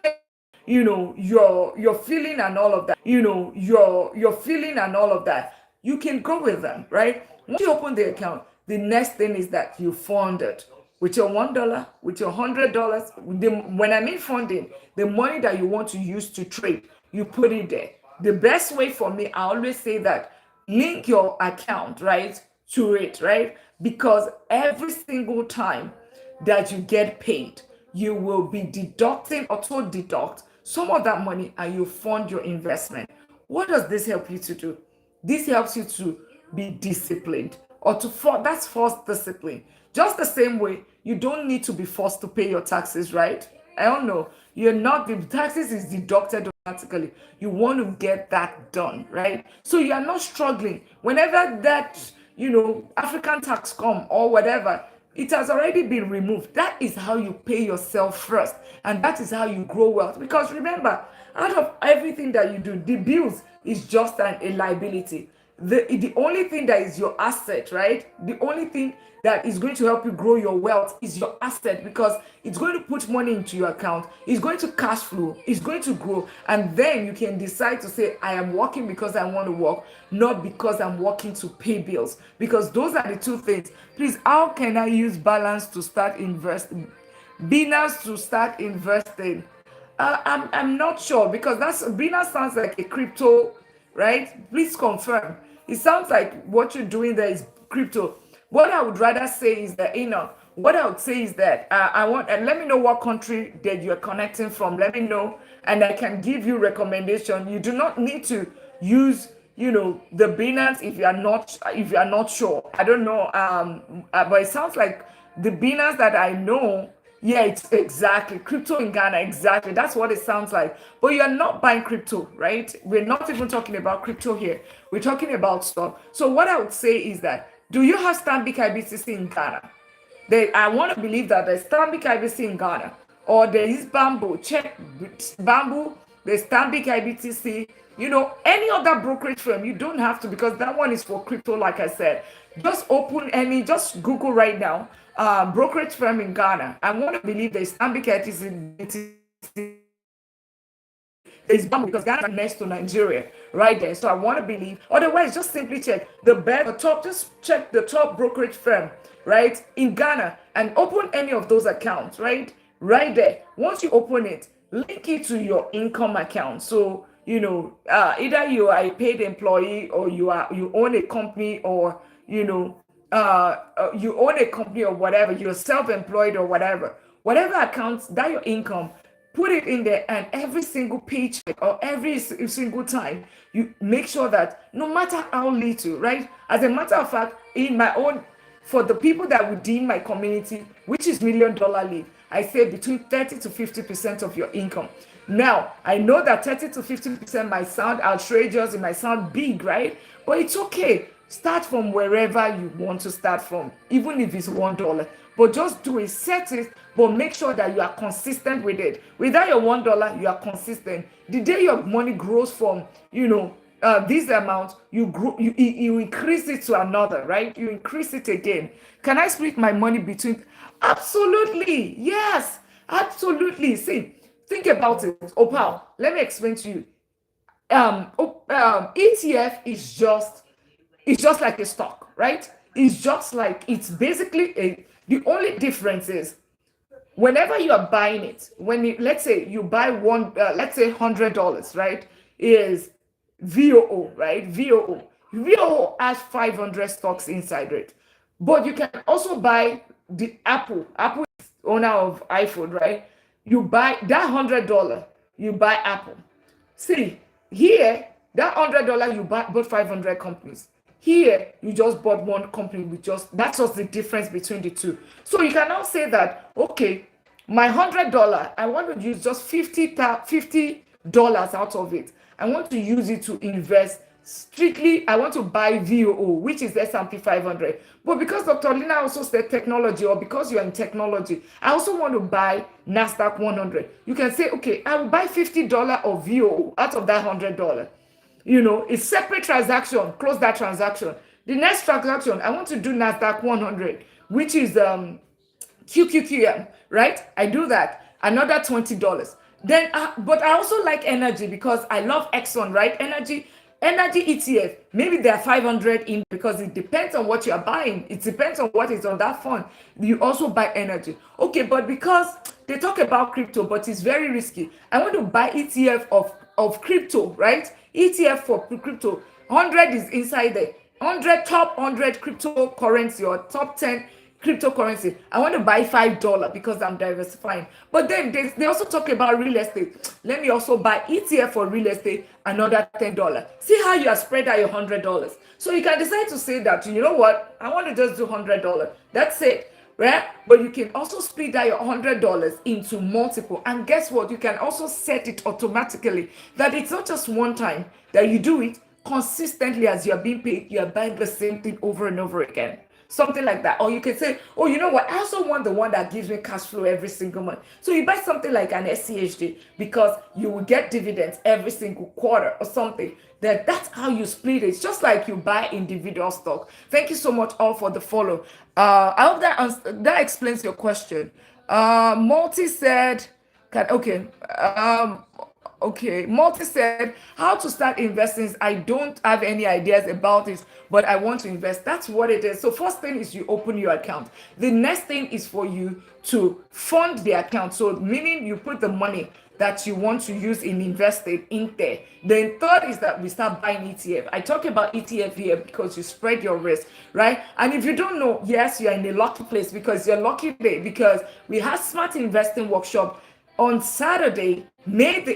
your feeling and all of that, your feeling and all of that, you can go with them, right? Once you open the account, the next thing is that you fund it with your $1, with your $100. When I mean funding, the money that you want to use to trade, you put it there. The best way for me, I always say that link your account, right, to it, right? Because every single time that you get paid, you will be deducting, auto deduct some of that money, and you fund your investment. What does this help you to do? This helps you to be disciplined, or that's forced discipline. Just the same way, you don't need to be forced to pay your taxes, right? I don't know. You're not, the taxes is deducted automatically. You want to get that done, right? So you are not struggling. Whenever that, African tax come or whatever, it has already been removed. That is how you pay yourself first. And that is how you grow wealth. Because remember, out of everything that you do, the bills is just a liability. The only thing that is your asset, right? The only thing that is going to help you grow your wealth is your asset, because it's going to put money into your account, it's going to cash flow, it's going to grow, and then you can decide to say, I am working because I want to work, not because I'm working to pay bills. Because those are the two things. Please, how can I use balance to start investing? Binance to start investing? I'm not sure, because Binance sounds like a crypto, right? Please confirm. It sounds like what you're doing there is crypto. What I would rather say is that, what I would say is that I want, and let me know what country that you're connecting from. Let me know, and I can give you recommendation. You do not need to use, the Binance if you are not sure. I don't know, but it sounds like the Binance that I know. Yeah, it's exactly crypto in Ghana. Exactly. That's what it sounds like. But you're not buying crypto, right? We're not even talking about crypto here. We're talking about stock. So what I would say is that, do you have Stanbic IBTC in Ghana? I want to believe that there's Stanbic IBTC in Ghana, or there is Bamboo. Check Bamboo, there's Stanbic IBTC. Any other brokerage firm, you don't have to, because that one is for crypto, like I said. Just Google right now, brokerage firm in Ghana. I want to believe there's Stanbic IBTC, is Bamboo, because Ghana is next to Nigeria, right there. So I want to believe. Otherwise, just simply check just check the top brokerage firm, right, in Ghana, and open any of those accounts, right? Right there. Once you open it, link it to your income account. So, either you are a paid employee, or you own a company, or, you own a company or whatever, you're self-employed or whatever accounts that your income, put it in there, and every single paycheck, or every single time, you make sure that, no matter how little, right? As a matter of fact, for the people that within my community, which is $1 Million League, I say between 30 to 50% of your income. Now, I know that 30 to 50% might sound outrageous, it might sound big, right? But it's okay. Start from wherever you want to start from, even if it's $1. But just do it, set it, but make sure that you are consistent with it. Without your $1, you are consistent. The day your money grows from, this amount, you increase it to another, right? You increase it again. Can I split my money between? Absolutely, yes, absolutely. See, think about it. Opal, let me explain to you. ETF is just like a stock, right? It's basically the only difference is, whenever you are buying it, let's say you buy one, let's say $100, right? Is VOO, right? VOO has 500 stocks inside it. But you can also buy the Apple. Apple is owner of iPhone, right? You buy that $100, you buy Apple. See, here, that $100, you bought 500 companies. Here, you just bought one company that's just the difference between the two. So you can now say that, okay, my $100, I want to use just $50 out of it. I want to use it to invest strictly. I want to buy VOO, which is S&P 500. But because Dr. Lina also said technology, or because you're in technology, I also want to buy NASDAQ 100. You can say, okay, I will buy $50 of VOO out of that $100. It's separate transaction. Close that transaction. The next transaction, I want to do NASDAQ 100, which is QQQM, right? I do that. Another $20. Then, but I also like energy because I love Exxon, right? Energy ETF. Maybe there are 500 in because it depends on what you are buying. It depends on what is on that fund. You also buy energy. Okay, but because they talk about crypto, but it's very risky. I want to buy ETF of crypto, right? ETF for crypto. 100 is inside there. 100 top 100 cryptocurrency or top 10 cryptocurrency. I want to buy $5 because I'm diversifying. But then they also talk about real estate. Let me also buy ETF for real estate, another $10. See how you are spread out your $100. So you can decide to say that, you know what, I want to just do $100. That's it. Right? But you can also split that your $100 into multiple. And guess what? You can also set it automatically that it's not just one time that you do it consistently as you're being paid, you're buying the same thing over and over again. Something like that. Or you can say, oh, you know what? I also want the one that gives me cash flow every single month. So you buy something like an SCHD because you will get dividends every single quarter or something. That's how you split it. It's just like you buy individual stock. Thank you so much all for the follow. I hope that explains your question. Multi said, okay. Okay, Multi said, how to start investing. I don't have any ideas about it, but I want to invest. That's what it is. So first thing is you open your account. The next thing is for you to fund the account. So meaning you put the money that you want to use in investing in there. Then third is that we start buying ETF. I talk about ETF here because you spread your risk, right? And if you don't know, yes, you're in a lucky place because you're lucky day because we have smart investing workshop on Saturday, May the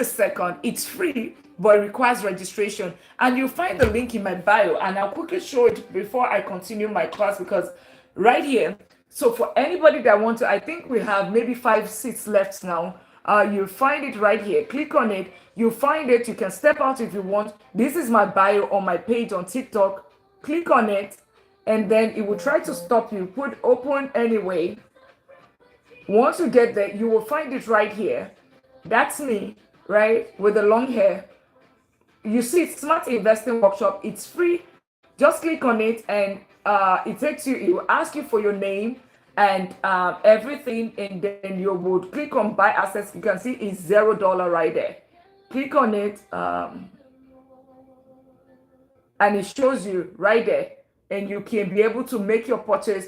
2nd. It's free, but it requires registration. And you'll find the link in my bio. And I'll quickly show it before I continue my class because right here, so for anybody that wants to, I think we have maybe 5 seats left now. You'll find it right here. Click on it. You'll find it. You can step out if you want. This is my bio on my page on TikTok. Click on it, and then it will try to stop you. Put open anyway. Once you get there, you will find it right here. That's me, right? With the long hair. You see Smart Investing Workshop. It's free. Just click on it and it takes you, it will ask you for your name and everything. And then you would click on buy assets. You can see it's $0 right there. Click on it and it shows you right there. And you can be able to make your purchase.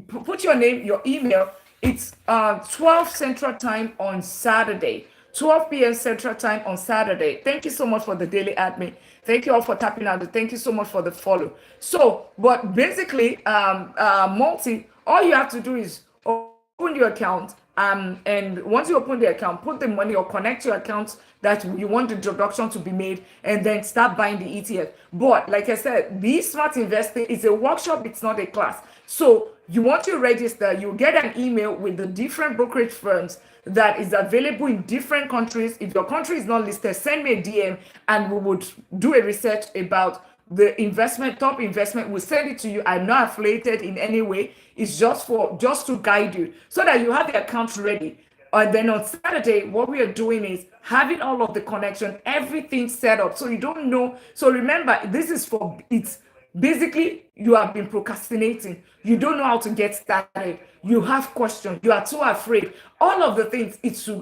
Put your name, your email. It's 12 Central Time on Saturday, 12 p.m. Central Time on Saturday. Thank you so much for the daily admin. Thank you all for tapping out. Thank you so much for the follow. So, but basically, Multi, all you have to do is open your account. And once you open the account, put the money or connect your account that you want the deduction to be made, and then start buying the ETF. But like I said, Be Smart Investing is a workshop, it's not a class. So you want to register, you get an email with the different brokerage firms that is available in different countries. If your country is not listed, send me a DM and we would do a research about the investment, top investment. We'll send it to you. I'm not affiliated in any way. It's just to guide you so that you have the account ready. And then on Saturday, what we are doing is having all of the connection, everything set up. So you don't know. So remember, this is for it's basically you have been procrastinating. You don't know how to get started. You have questions. You are too afraid. All of the things.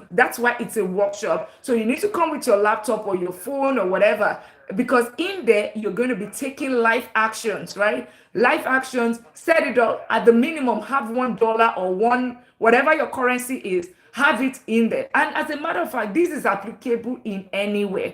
That's why it's a workshop. So you need to come with your laptop or your phone or whatever, because in there you're going to be taking life actions, right? Life actions. Set it up at the minimum. Have $1 or one whatever your currency is. Have it in there. And as a matter of fact, this is applicable in anywhere.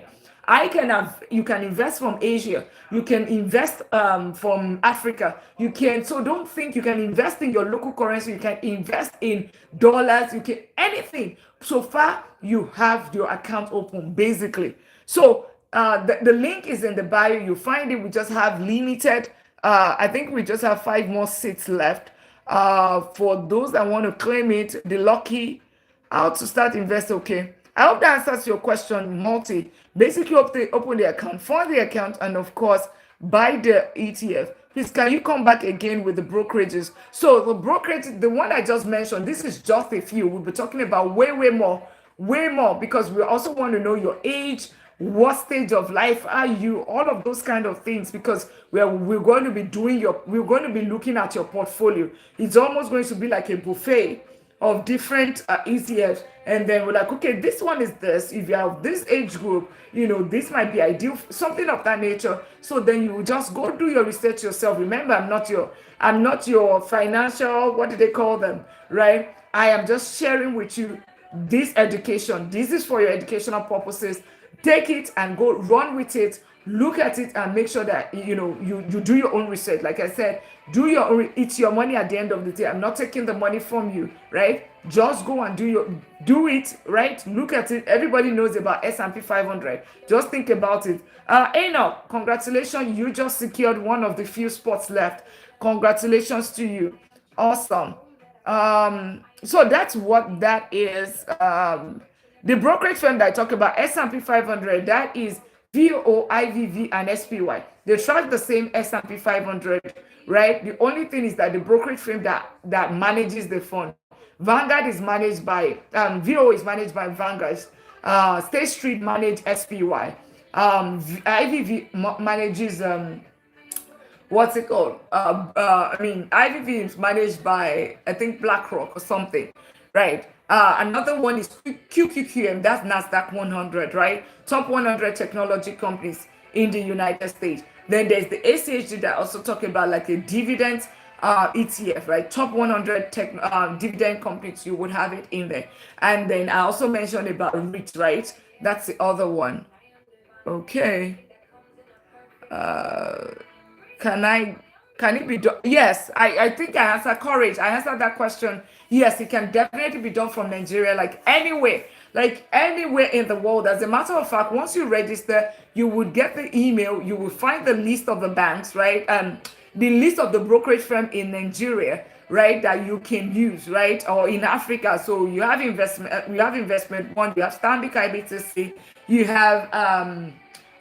You can invest from Asia, you can invest from Africa, so don't think you can invest in your local currency, you can invest in dollars, you can anything. So far, you have your account open, basically. So the link is in the bio, you find it. We just have limited, I think we just have 5 more seats left. For those that want to claim it, the lucky, how to start invest, okay. I hope that answers your question, Multi. Basically, open the account, fund the account, and of course, buy the ETF. Please, can you come back again with the brokerages? So the brokerage, the one I just mentioned, this is just a few. We'll be talking about way more, because we also want to know your age, what stage of life are you, all of those kind of things, because we're going to be looking at your portfolio. It's almost going to be like a buffet. of different ETFs, and then we're like, okay, this one is this. If you have this age group, this might be ideal, something of that nature. So then you just go do your research yourself. Remember, I'm not your financial, what do they call them, right? I am just sharing with you this education. This is for your educational purposes. Take it and go run with it. Look at it and make sure that you do your own research. Like I said, do your own. It's your money at the end of the day. I'm not taking the money from you, right? Just go and do it, right? Look at it. Everybody knows about S&P 500. Just think about it. Enoch, congratulations! You just secured one of the few spots left. Congratulations to you. Awesome. So that's what that is. The brokerage firm that I talk about, S&P 500, that is VOIVV and SPY. They track the same S&P 500, right? The only thing is that the brokerage firm that manages the fund, Vanguard is managed by VO is managed by Vanguard. State Street manage SPY. IVV manages what's it called? IVV is managed by, I think, BlackRock or something, right? Another one is QQQM, that's NASDAQ 100, right? Top 100 technology companies in the United States. Then there's the ACHD that also talk about like a dividend ETF, right? Top 100 dividend companies, you would have it in there. And then I also mentioned about REIT, right? That's the other one. Okay. Can it be done? Yes, I think I answered courage. I answered that question. Yes, it can definitely be done from Nigeria, like anywhere in the world. As a matter of fact, once you register, you would get the email, you will find the list of the banks, right? The list of the brokerage firm in Nigeria, right, that you can use, right? Or in Africa. So you have investment one, you have Stanbic IBTC, you have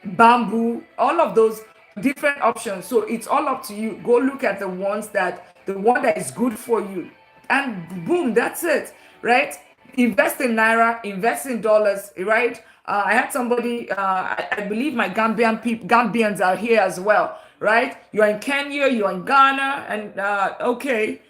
Bamboo, all of those different options. So it's all up to you. Go look at the one that is good for you, and boom, that's it, right? Invest in naira, invest in dollars, right? I had somebody, I believe my Gambians are here as well, right? You're in Kenya, you're in Ghana, and okay.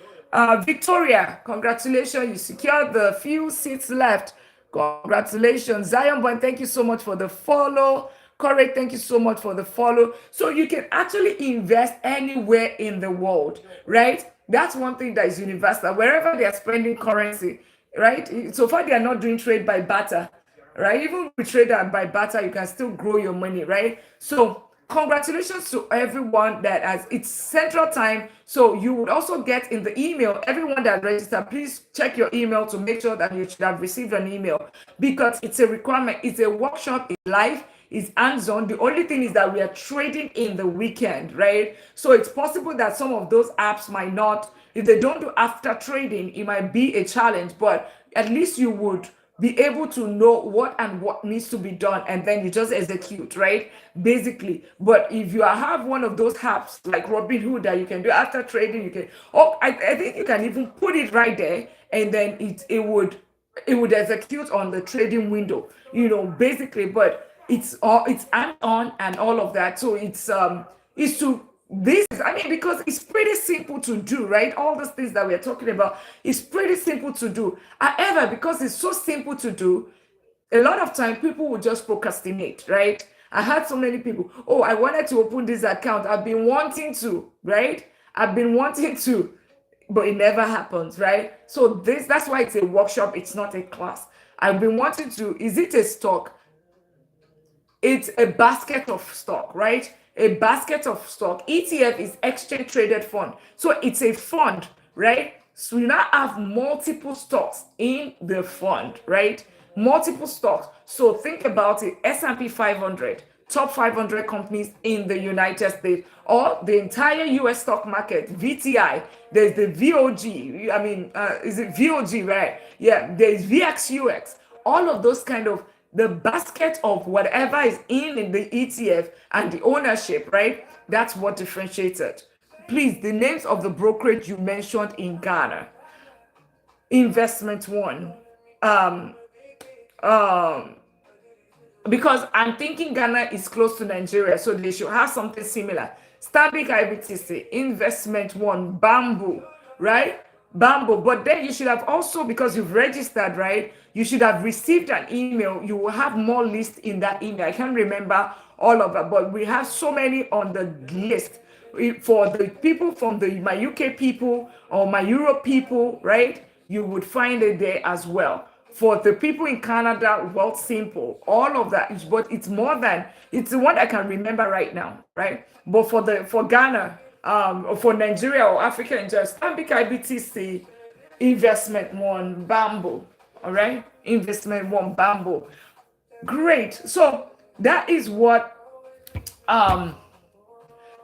Victoria, congratulations, you secured the few seats left. Congratulations. Zion Boy, thank you so much for the follow. Correct, thank you so much for the follow. So you can actually invest anywhere in the world, right? That's one thing that is universal. Wherever they are spending currency, right? So far, they are not doing trade by barter, right? Even with trade by barter, you can still grow your money, right? So congratulations to everyone that has, it's central time. So you would also get in the email, everyone that registered, please check your email to make sure that you should have received an email, because it's a requirement. It's a workshop, it's live, it's hands-on. The only thing is that we are trading in the weekend, right? So it's possible that some of those apps might not, if they don't do after trading, it might be a challenge, but at least you would be able to know what needs to be done, and then you just execute, right? Basically. But if you have one of those apps like Robinhood that you can do after trading, you can, I think you can even put it right there, and then it would execute on the trading window, basically. But it's on and all of that. So it's to this, I mean, because it's pretty simple to do, right? All those things that we're talking about is pretty simple to do. However, because it's so simple to do, a lot of time people will just procrastinate, right? I had so many people, oh, I wanted to open this account. I've been wanting to, right? I've been wanting to, but it never happens, right? So that's why it's a workshop. It's not a class. I've been wanting to, is it a stock? It's a basket of stock, right? A basket of stock. ETF is exchange traded fund. So it's a fund, right? So you now have multiple stocks in the fund, right? Multiple stocks. So think about it. S&P 500, top 500 companies in the United States, or the entire US stock market, VTI. There's the VOG. I mean, is it VOG, right? Yeah, there's VXUX. All of those kind of, the basket of whatever is in the ETF and the ownership, right? That's what differentiates it. Please, the names of the brokerage you mentioned in Ghana. Investment One. Because I'm thinking Ghana is close to Nigeria, so they should have something similar. Stanbic IBTC, Investment One, Bamboo, right? Bamboo. But then you should have also, because you've registered, right? You should have received an email. You will have more lists in that email. I can't remember all of it, but we have so many on the list. For the people from my UK people or my Europe people, right? You would find it there as well. For the people in Canada, well, simple, all of that. But it's more than, it's the one I can remember right now, right? But for Ghana, or for Nigeria or Africa in just Stanbic IBTC investment one Bamboo, all right? Investment one Bamboo. Great. So that is what um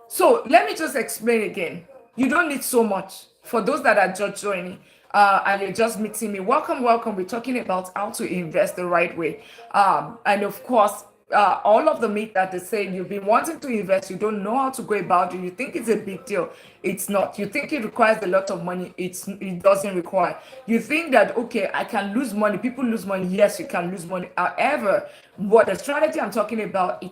so let me just explain again. You don't need so much. For those that are just joining, and you're just meeting me, welcome, welcome. We're talking about how to invest the right way. And of course, all of the myth that they say you've been wanting to invest, you don't know how to go about it. You think it's a big deal. It's not. You think it requires a lot of money. It doesn't require. You think that okay, I can lose money. People lose money. Yes, you can lose money. However, what the strategy I'm talking about,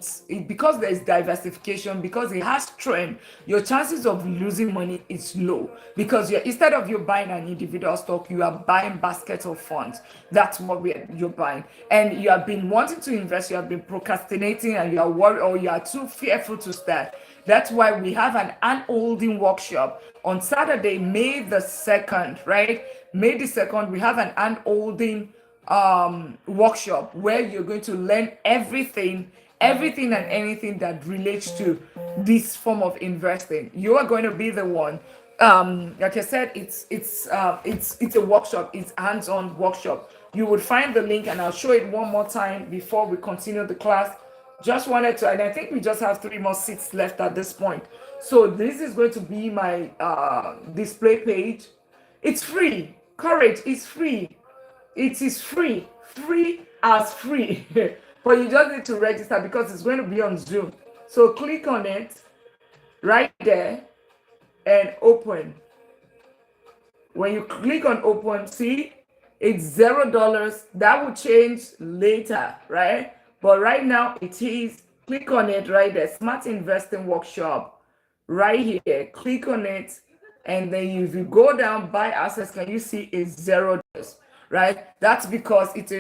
because there is diversification, because it has trend, your chances of losing money is low, because instead of you buying an individual stock, you are buying baskets of funds. That's what you're buying. And you have been wanting to invest, you have been procrastinating, and you are worried, or you are too fearful to start. That's why we have an unholding workshop on Saturday, May the 2nd, right? May the 2nd, we have an unholding workshop where you're going to learn everything and anything that relates to this form of investing. You are going to be the one. Like I said, it's a workshop. It's hands-on workshop. You would find the link, and I'll show it one more time before we continue the class. Just wanted to, and I think we just have 3 more seats left at this point. So this is going to be my display page. It's free. Courage is free. It is free. Free as free. But you just need to register because it's going to be on Zoom. So click on it right there and open. When you click on open, see, it's $0. That will change later, right? But right now it is. Click on it right there. Smart Investing Workshop right here. Click on it. And then if you go down, buy access, can you see it's $0, right? That's because it's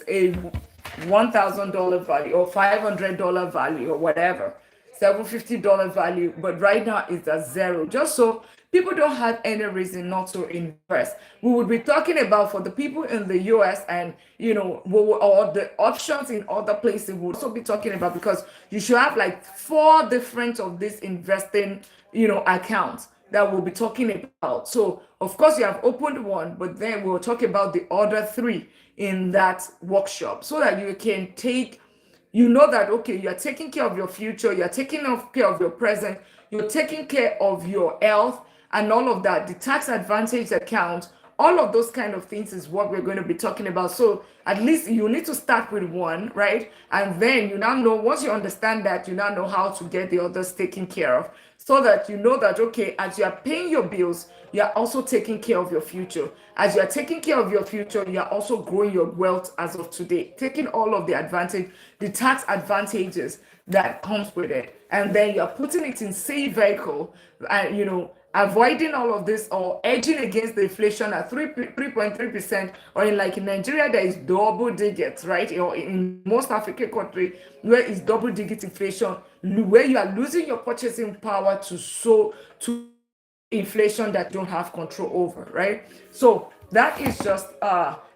a $1,000 value or $500 value or whatever, $750 value. But right now it's at $0, just so people don't have any reason not to invest. We would be talking about for the people in the US and or the options in other places. We'll also be talking about, because you should have like 4 different of these investing accounts that we'll be talking about. So of course you have opened one, but then we'll talk about the other 3 in that workshop, so that you can that okay, you're taking care of your future, you're taking care of your present, you're taking care of your health and all of that. The tax advantage account, all of those kind of things is what we're going to be talking about. So at least you need to start with one, right? And then you now know, once you understand that, you now know how to get the others taken care of, so that you know that, okay, as you are paying your bills, you are also taking care of your future. As you are taking care of your future, you are also growing your wealth as of today, taking all of the tax advantages that comes with it. And then you're putting it in safe vehicle, and avoiding all of this, or edging against the inflation at 3.3%, or in Nigeria, there is double digits, right? Or in most African countries where it's double digit inflation, where you are losing your purchasing power to inflation that you don't have control over, right? So that is just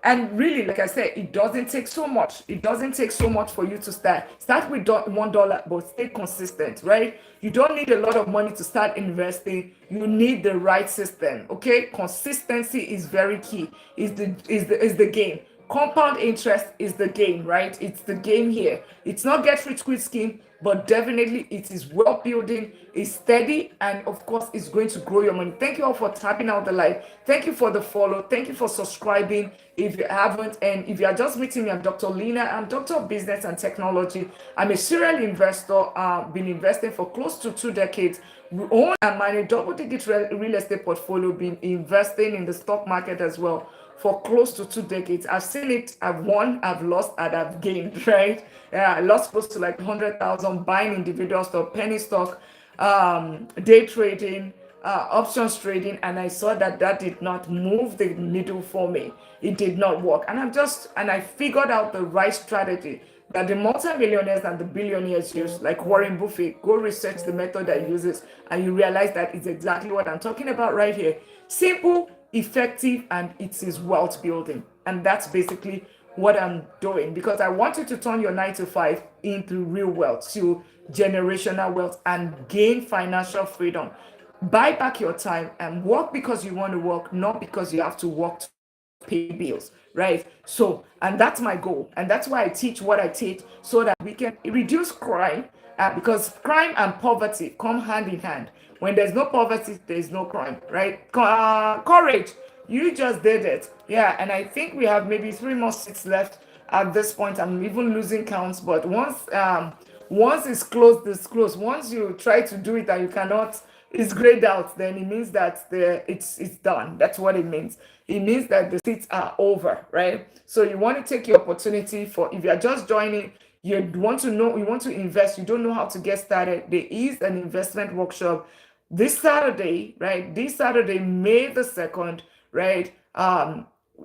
and really, like I said, it doesn't take so much. It doesn't take so much for you to start with $1, but stay consistent, right? You don't need a lot of money to start investing. You need the right system. Okay, consistency is very key. Is the game. Compound interest is the game, right? It's the game here. It's not get rich quick scheme, but definitely it is well building, it's steady, and of course it's going to grow your money. Thank you all for tapping out the like. Thank you for the follow. Thank you for subscribing if you haven't. And if you are just meeting me, I'm Dr. Lina. I'm Doctor of Business and Technology. I'm a serial investor. Been investing for close to 2 decades. We own and manage double-digit real estate portfolio. Been investing in the stock market as well for close to 2 decades. I've seen it, I've won, I've lost, and I've gained, right? I lost close to like 100,000 buying individual stock, penny stock, day trading, options trading, and I saw that that did not move the needle for me. It did not work, and I figured out the right strategy that the multimillionaires and the billionaires use, like Warren Buffett. Go research the method that he uses, and you realize that it's exactly what I'm talking about right here. Simple, effective, and it is wealth building. And that's basically what I'm doing, because I want you to turn your 9 to 5 into real wealth, to generational wealth, and gain financial freedom. Buy back your time and work because you want to work, not because you have to work to pay bills, right? So, and that's my goal. And that's why I teach what I teach, so that we can reduce crime, because crime and poverty come hand in hand. When there's no poverty, there's no crime, right? Courage, you just did it. Yeah, and I think we have maybe 3 more seats left at this point. I'm even losing counts, but once it's closed, it's closed. Once you try to do it and you cannot, it's grayed out, then it means that it's done. That's what it means. It means that the seats are over, right? So you want to take your opportunity. For if you're just joining, you want to invest, you don't know how to get started, there is an investment workshop this Saturday, right? This Saturday, May the 2nd, right?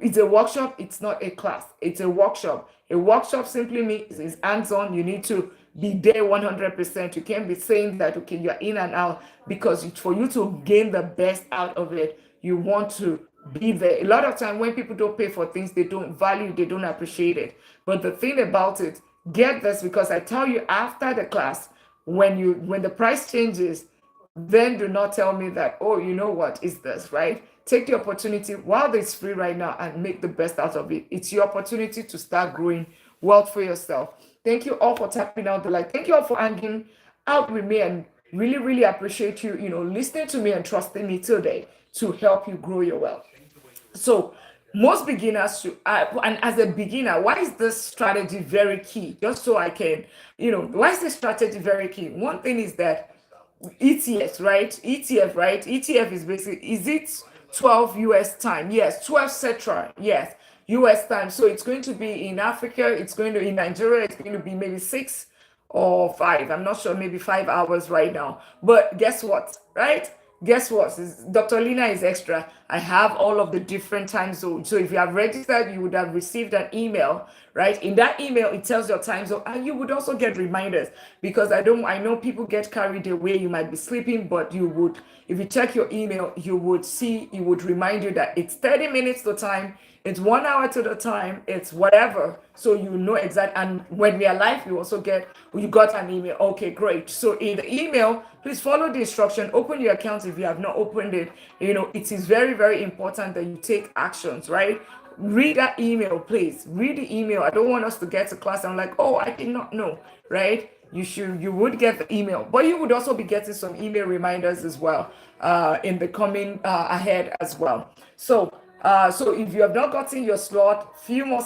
It's a workshop, it's not a class, it's a workshop. A workshop simply means it's hands-on. You need to be there 100%. You can't be saying that, okay, you're in and out, because for you to gain the best out of it, you want to be there. A lot of time when people don't pay for things, they don't value, they don't appreciate it. But the thing about it, get this, because I tell you, after the class, when the price changes, then do not tell me that, oh, you know what is this, right? Take the opportunity while it's free right now and make the best out of it. It's your opportunity to start growing wealth for yourself. Thank you all for tapping out the like. Thank you all for hanging out with me, and really, really appreciate you, listening to me and trusting me today to help you grow your wealth. So most beginners should, and as a beginner, why is this strategy very key? Just so I can, why is this strategy very key? One thing is that ETFs, right? ETF, right? ETF is basically, is it 12 US time? Yes. 12 Central, yes. US time. So it's going to be in Africa, in Nigeria, it's going to be maybe 6 or 5. I'm not sure, maybe 5 hours right now. But guess what, right? Guess what? Dr. Lina is extra. I have all of the different time zones. So if you have registered, you would have received an email, right? In that email, it tells your time zone, and you would also get reminders, because I know people get carried away. You might be sleeping, but if you check your email, you would remind you that it's 30 minutes to time, it's 1 hour to the time, it's whatever. So you know exactly. And when we are live, you got an email. Okay, great. So in the email, please follow the instruction. Open your account if you have not opened it. It is very, very important that you take actions, right? Read that email, please. Read the email. I don't want us to get to class and like, oh, I did not know, right? You would get the email, but you would also be getting some email reminders as well in the coming ahead as well. So if you have not gotten your slot, few more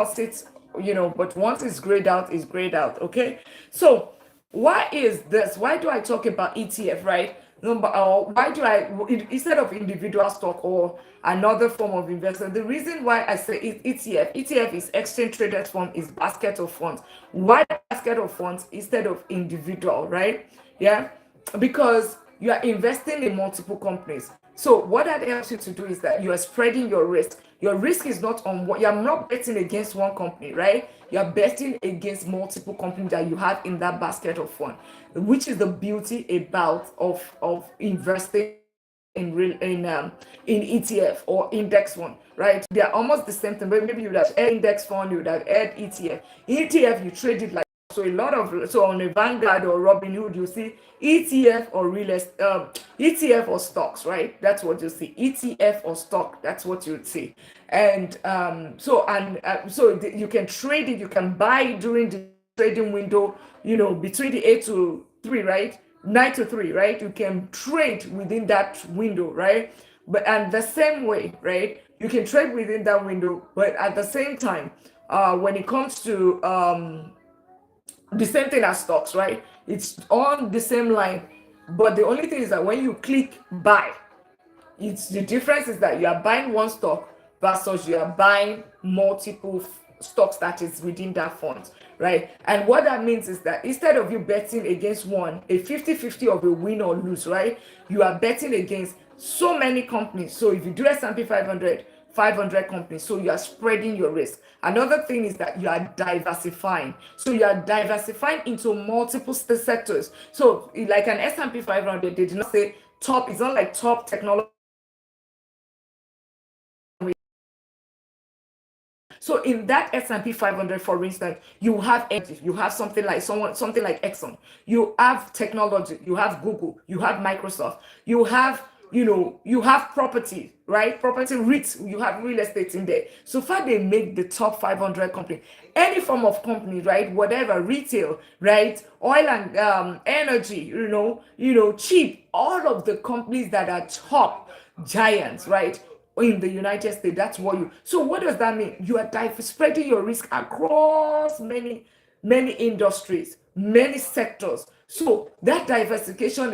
seats, but once it's grayed out, it's grayed out. Okay. So why is this? Why do I talk about ETF, right? Why do I, instead of individual stock or another form of investment? The reason why I say ETF is exchange traded fund, is basket of funds. Why basket of funds instead of individual, right? Yeah, because you are investing in multiple companies. So what that helps you to do is that you are spreading your risk. Your risk is not on what you're not betting against one company, right? You're betting against multiple companies that you have in that basket of fund, which is the beauty about of investing in real in ETF or index fund, right? They're almost the same thing, but maybe you would have add index fund, you would have add ETF. ETF, you trade it like, so on a Vanguard or Robinhood, you see ETF or ETF or stocks, right? That's what you see. ETF or stock, that's what you would see. And you can trade it, you can buy it during the trading window, between the 8 to 3, right? 9 to 3, right? You can trade within that window, right? And the same way, right? You can trade within that window, but at the same time, when it comes to the same thing as stocks, right? It's on the same line, but the only thing is that when you click buy, the difference is that you are buying one stock versus you are buying multiple stocks that is within that fund, right? And what that means is that instead of you betting against one, a 50-50 of a win or lose, right? You are betting against so many companies. So if you do S&P 500, 500 companies, so you are spreading your risk. Another thing is that you are diversifying. So you are diversifying into multiple sectors. So like an S&P 500, they did not say top, it's not like top technology. So in that S&P 500, for instance, you have energy, you have something like Exxon, you have technology, you have Google, you have Microsoft, you have you have property, right? Property REITs, you have real estate in there. So far, they make the top 500 company, any form of company, right? Whatever, retail, right? Oil and energy, cheap. All of the companies that are top giants, right? In the United States. That's what you. So what does that mean? You are spreading your risk across many industries, many sectors. So that diversification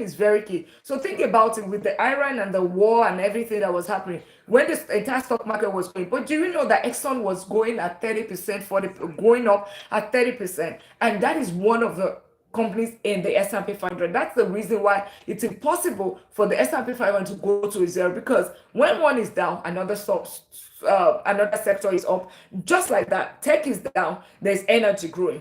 is very key. So think about it with the Iran and the war and everything that was happening when the entire stock market was going. But do you know that Exxon was going at 30%, going up at 30%, and that is one of the companies in the S&P 500. That's the reason why it's impossible for the S&P 500 to go to zero, because when one is down, another sector is up. Just like that, tech is down, there's energy growing.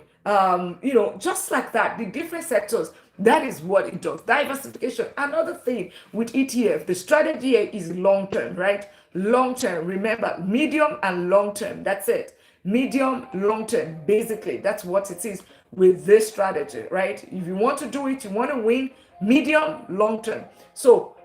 Just like that, the different sectors. That is what it does. Diversification. Another thing with ETF, the strategy is long term, right? Long term. Remember, medium and long term. That's it. Medium, long term. Basically, that's what it is with this strategy, right? If you want to do it, you want to win, medium, long term. So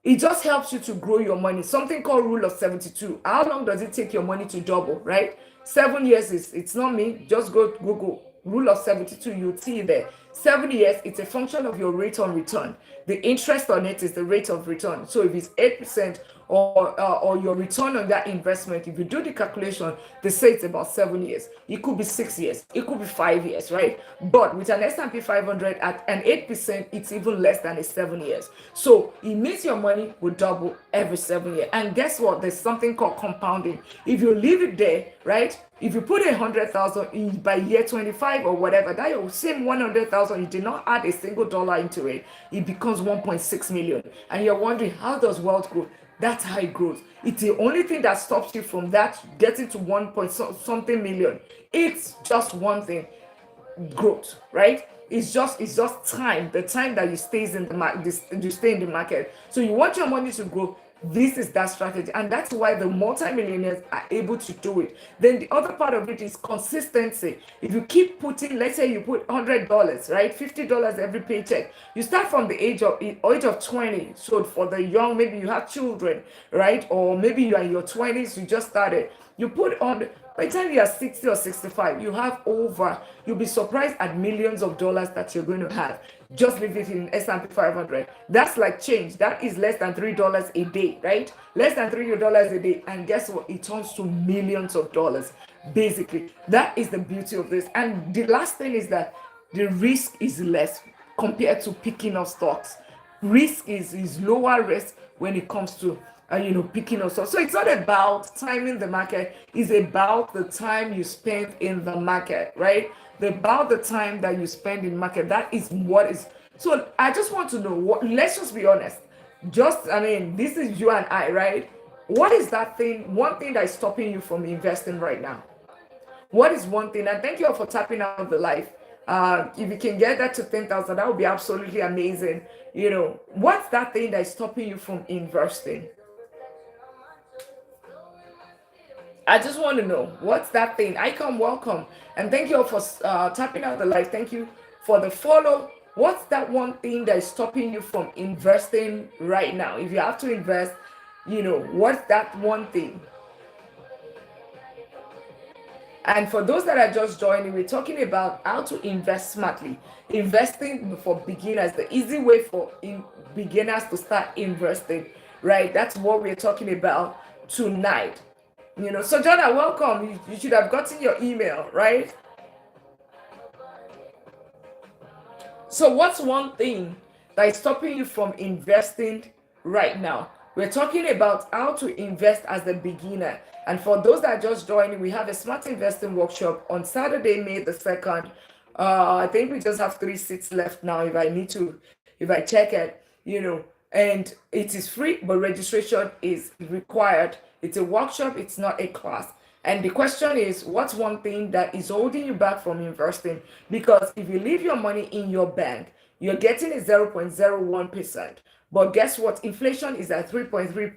it just helps you to grow your money. Something called rule of 72. How long does it take your money to double, right? 7 years it's not me. Just go Google rule of 72. You'll see it there. 7 years, it's a function of your rate on return. The interest on it is the rate of return. So if it's 8% or your return on that investment, if you do the calculation, they say it's about 7 years. It could be 6 years. It could be 5 years, right? But with an S&P 500 at an 8%, it's even less than a 7 years. So it means your money will double every 7 years. And guess what? There's something called compounding. If you leave it there, right? If you put 100,000 in by year 25 or whatever, that your same 100,000, you did not add a single dollar into it, it becomes 1.6 million. And you're wondering, how does wealth grow? That's how it grows. It's the only thing that stops you from that getting to 1 point something million. It's just one thing: growth, right? It's just time, the time that you stays in the market, you stay in the market. So you want your money to grow. This is that strategy, and that's why the multimillionaires are able to do it. Then the other part of it is consistency. If you keep putting, let's say you put $100, right, $50 every paycheck, you start from the age of 20. So for the young, maybe you have children, right, or maybe you are in your 20s, you just started, you put on. By the time you are 60 or 65, you'll be surprised at millions of dollars that you're going to have. Just leave it in S&P 500. That's like change. That is less than $3 a day, right? Less than $3 a day. And guess what? It turns to millions of dollars. Basically, that is the beauty of this. And the last thing is that the risk is less compared to picking up stocks. Risk is lower risk when it comes to picking up. So it's not about timing the market. It's about the time you spend in the market, right? About the time that you spend in market. That is what is. So I just want to know what. Let's just be honest. This is you and I, right? What is that thing? One thing that is stopping you from investing right now? What is one thing? And thank you all for tapping out the life. If you can get that to 10,000, that would be absolutely amazing. What's that thing that is stopping you from investing? I just want to know what's that thing. Icon, welcome. And thank you all for tapping out the live. Thank you for the follow. What's that one thing that is stopping you from investing right now? If you have to invest, what's that one thing? And for those that are just joining, we're talking about how to invest smartly. Investing for beginners, the easy way for beginners to start investing, right? That's what we're talking about tonight. So Jonah, welcome. You should have gotten your email, right? So what's one thing that is stopping you from investing right now? We're talking about how to invest as a beginner. And for those that are just joining, we have a smart investing workshop on Saturday, May the 2nd. I think we just have 3 seats left now. If I check it, and it is free, but registration is required. It's a workshop, it's not a class. And the question is, what's one thing that is holding you back from investing? Because if you leave your money in your bank, you're getting a 0.01%. But guess what? Inflation is at 3.3%.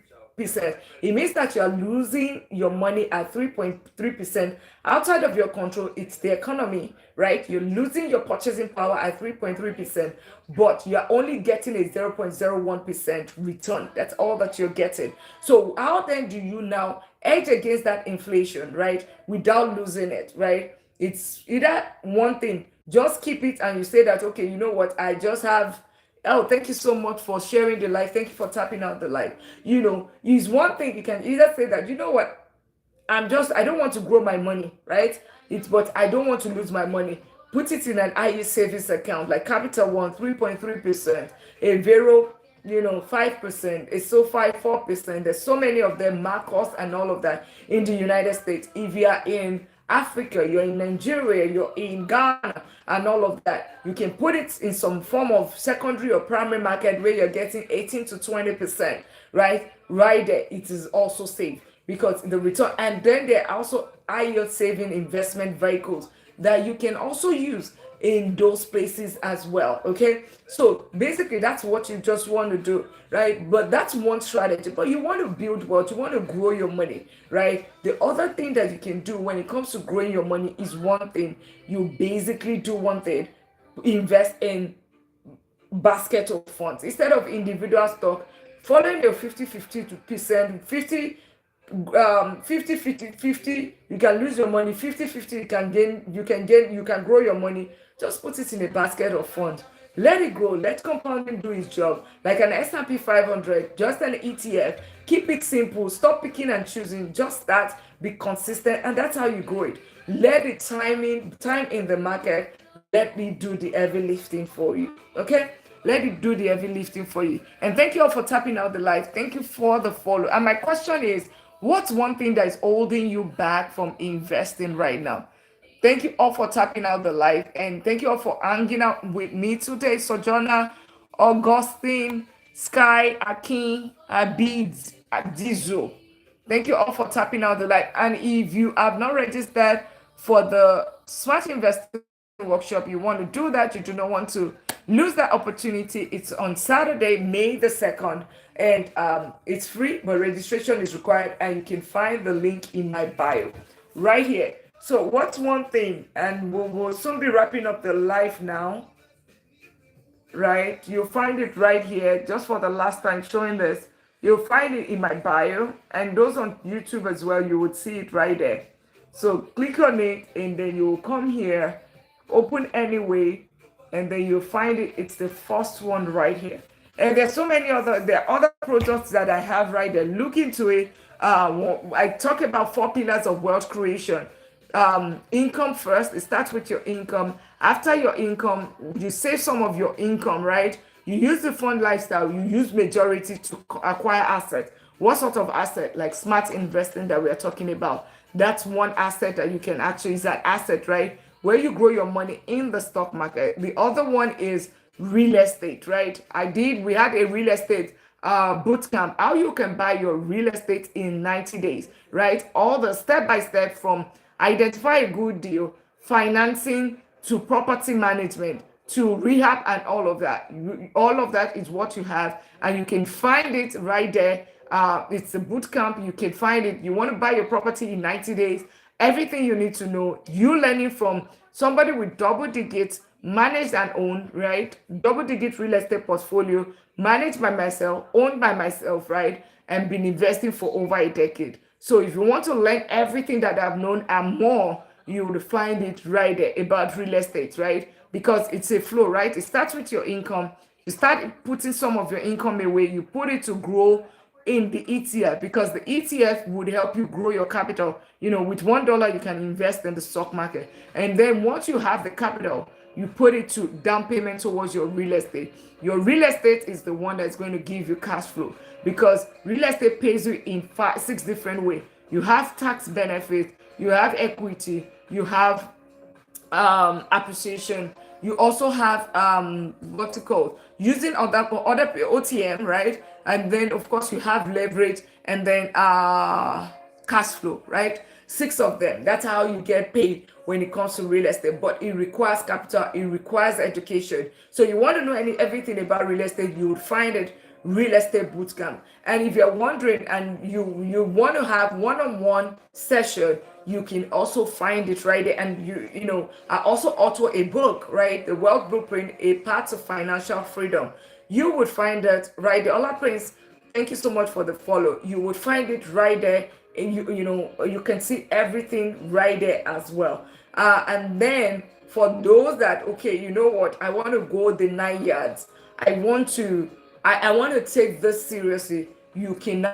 It means that you're losing your money at 3.3%. Outside of your control, it's the economy, right? You're losing your purchasing power at 3.3%, but you're only getting a 0.01% return. That's all that you're getting. So how then do you now edge against that inflation, right? Without losing it, right? It's either one thing, just keep it and you say that, okay, you know what, I just have. Oh, thank you so much for sharing the live. Thank you for tapping out the live. Is one thing you can either say that, you know what, I don't want to grow my money, right? But I don't want to lose my money. Put it in an IE savings account like Capital One, 3.3%, a Vero, 5%, a SoFi, 4%. There's so many of them, Marcos and all of that in the United States. If you are in Africa, you're in Nigeria, you're in Ghana, and all of that, you can put it in some form of secondary or primary market where you're getting 18 to 20%, right? Right there, it is also safe because the return, and then there are also high yield saving investment vehicles that you can also use in those places as well. Okay, so basically that's what you just want to do, right? But that's one strategy. But you want to build wealth, you want to grow your money, right? The other thing that you can do when it comes to growing your money is one thing. You basically do one thing: invest in basket of funds instead of individual stock. Following your 50-50%, 50 you can lose your money, 50-50 you can grow your money. Just put it in a basket of funds, let it grow, let compounding do its job, like an S&P 500, just an ETF. Keep it simple, stop picking and choosing, just start, be consistent, and that's how you grow it. Let the time in the market, let me do the heavy lifting for you. Okay, let it do the heavy lifting for you. And thank you all for tapping out the live. Thank you for the follow. And my question is, what's one thing that is holding you back from investing right now? Thank you all for tapping out the live, and thank you all for hanging out with me today. Sojourner, Augustine, Sky, Akin, Abid, Adizo. Thank you all for tapping out the live. And if you have not registered for the Smart Investing Workshop, you want to do that, you do not want to lose that opportunity. It's on Saturday, May the 2nd, and it's free, but registration is required, and you can find the link in my bio right here. So what's one thing, and we'll soon be wrapping up the live now, right? You'll find it right here, just for the last time showing this. You'll find it in my bio, and those on YouTube as well, you would see it right there. So click on it, and then you'll come here, open anyway, and then you'll find it. It's the first one right here. And there are other products that I have right there. Look into it. I talk about 4 pillars of wealth creation. Income first. It starts with your income. After your income, you save some of your income, right? You use the fund lifestyle. You use majority to acquire assets. What sort of asset? Like smart investing that we are talking about. That's one asset that you can actually use, that asset, right? Where you grow your money in the stock market. The other one is real estate, right? We had a real estate boot camp, how you can buy your real estate in 90 days, right? All the step by step, from identify a good deal, financing, to property management, to rehab, and all of that. All of that is what you have, and you can find it right there. It's a boot camp. You can find it. You want to buy your property in 90 days. Everything you need to know. You learning from somebody with double digits, managed and owned, right? Double digit real estate portfolio, managed by myself, owned by myself, right? And been investing for over a decade. So if you want to learn everything that I've known and more, you will find it right there about real estate, right? Because it's a flow, right? It starts with your income. You start putting some of your income away. You put it to grow in the ETF, because the ETF would help you grow your capital. With $1, you can invest in the stock market. And then once you have the capital, you put it to down payment towards your real estate. Your real estate is the one that's going to give you cash flow, because real estate pays you in five, six different ways. You have tax benefit, you have equity, you have appreciation. You also have what's it called? Using other OTM, right? And then of course you have leverage, and then cash flow, right? Six of them. That's how you get paid when it comes to real estate. But it requires capital, it requires education. So you want to know everything about real estate, you would find it real estate bootcamp. And if you're wondering and you want to have one-on-one session, you can also find it right there. And I also author a book, right? The Wealth Blueprint, a path to financial freedom. You would find that right there. Ola Prince, thank you so much for the follow. You would find it right there, and you can see everything right there as well. And then for those that, okay, you know what, I want to go the 9 yards. I want to take this seriously. You can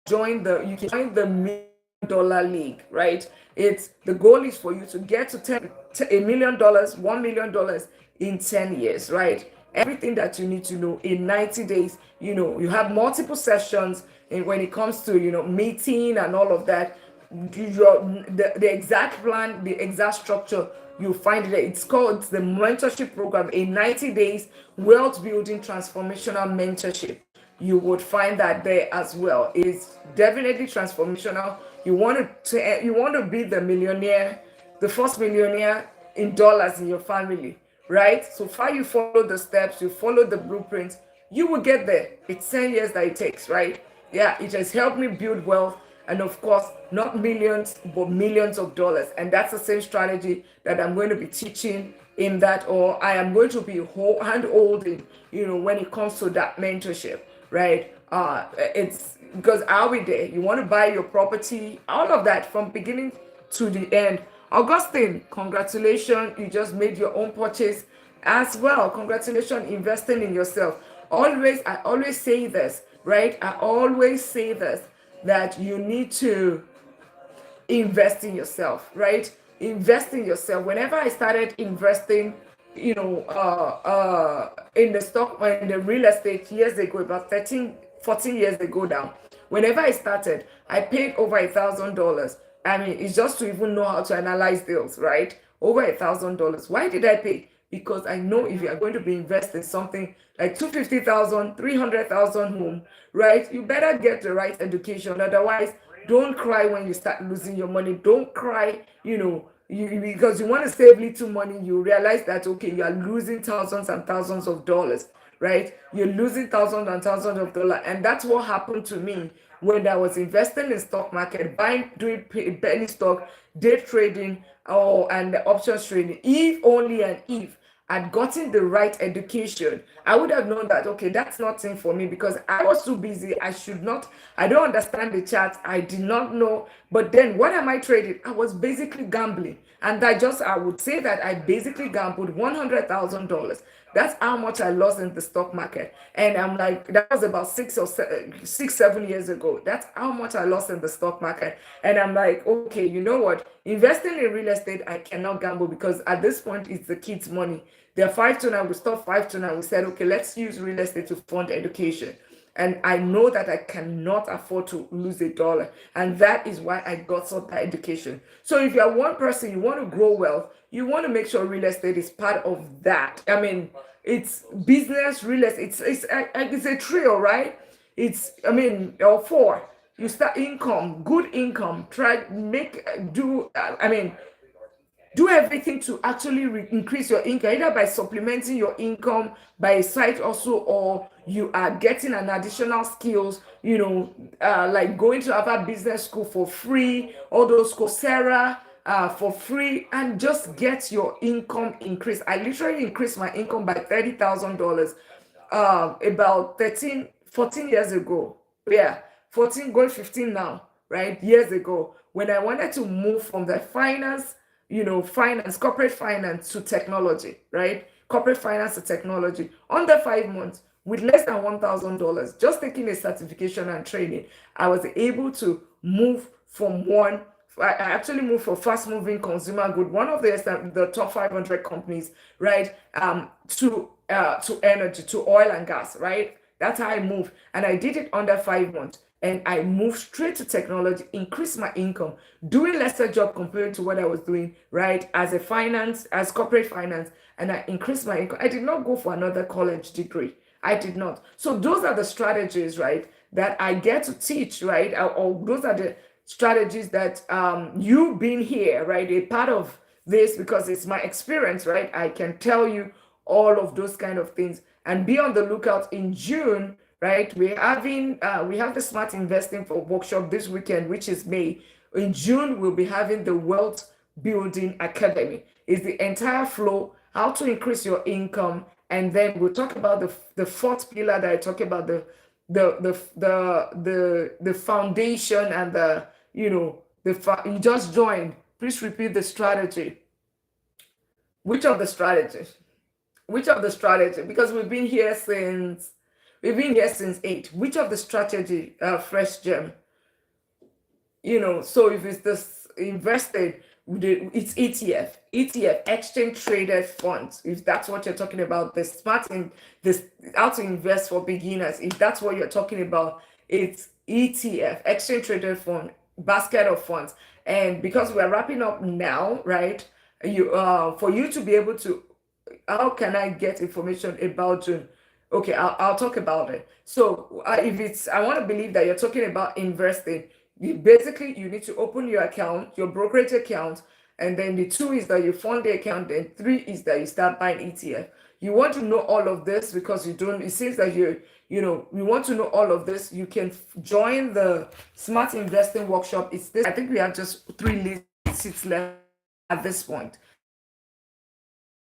join the $1 million league, right? It's the goal is for you to get to $1 million, $1 million in 10 years, right? Everything that you need to know in 90 days. You have multiple sessions, and when it comes to meeting and all of that, the exact plan, the exact structure, you find it. It's the mentorship program, a 90 days wealth building transformational mentorship. You would find that there as well. It's definitely transformational. You want to be the millionaire, the first millionaire in dollars in your family, right? So far you follow the steps, you follow the blueprint, you will get there. It's 10 years that it takes, right? Yeah, it has helped me build wealth, and of course, not millions, but millions of dollars. And that's the same strategy that I'm going to be teaching in that, or I am going to be hand holding, when it comes to that mentorship, right? It's because I'll be there. You want to buy your property, all of that from beginning to the end. Augustine, congratulations, you just made your own purchase as well. Congratulations, investing in yourself. I always say this, right? I always say this, that you need to invest in yourself, right? Invest in yourself. Whenever I started investing, in the stock or in the real estate years ago, about 13, 14 years ago now, whenever I started, I paid over $1,000. I mean, it's just to even know how to analyze deals, right? Over $1,000. Why did I pay? Because I know if you are going to be investing something like 250,000, 300,000 home, right? You better get the right education. Otherwise, don't cry when you start losing your money. Don't cry, because you want to save little money. You realize that, okay, you are losing thousands and thousands of dollars, right? You're losing thousands and thousands of dollars. And that's what happened to me when I was investing in stock market, doing penny stock, day trading, and the options trading. If only and if I'd gotten the right education, I would have known that, okay, that's nothing for me, because I was too busy. I don't understand the chart. I did not know. But then what am I trading? I was basically gambling. And I would say that I basically gambled $100,000. That's how much I lost in the stock market. And I'm like, that was about 7 years ago. That's how much I lost in the stock market. And I'm like, okay, you know what? Investing in real estate, I cannot gamble, because at this point, it's the kids' money. They're 5 to 9. We stopped 5 to 9. We said, okay, let's use real estate to fund education. And I know that I cannot afford to lose $1. And that is why I got that education. So if you're one person, you want to grow wealth, you want to make sure real estate is part of that. I mean, it's business, real estate. It's a trio, right? Or four. You start income, good income. Do everything to actually increase your income, either by supplementing your income by a site also, or you are getting an additional skills, like going to Harvard Business School for free, all those Coursera for free, and just get your income increased. I literally increased my income by $30,000 about 13, 14 years ago. Yeah, 14 going 15 now, right? Years ago, when I wanted to move from the corporate finance to technology, right? Corporate finance to technology. Under 5 months, with less than $1,000, just taking a certification and training, I was able to move from one I actually moved for fast moving consumer good, one of the top 500 companies, right? To energy, to oil and gas, right? That's how I moved. And I did it under 5 months. And I moved straight to technology, increased my income, doing lesser job compared to what I was doing, right? As corporate finance, and I increased my income. I did not go for another college degree. I did not. So those are the strategies, right, that I get to teach, right? Or those are the strategies that you being here, right, a part of this, because it's my experience, right? I can tell you all of those kind of things. And be on the lookout in June, right? We have the smart investing for workshop this weekend, which is May. In June, we'll be having the wealth building academy. It's the entire flow, how to increase your income, and then we'll talk about the fourth pillar that I talk about, the foundation, and the you just joined. Please repeat the strategy. Which of the strategies? Which of the strategy? Because we've been here since 8. Which of the strategy, fresh gem? So if it's this invested, it's ETF, exchange traded funds. If that's what you're talking about, the smart in this how to invest for beginners. If that's what you're talking about, it's ETF, exchange traded fund, basket of funds. And because we're wrapping up now, right? For you to be able to, how can I get information about June? Okay, I'll talk about it. So if it's, I want to believe that you're talking about investing. You need to open your account, your brokerage account, and then the two is that you fund the account, and three is that you start buying ETF. You want to know all of this because you don't. It seems that you want to know all of this. You can join the Smart Investing Workshop. It's this. I think we have just 3 seats left at this point.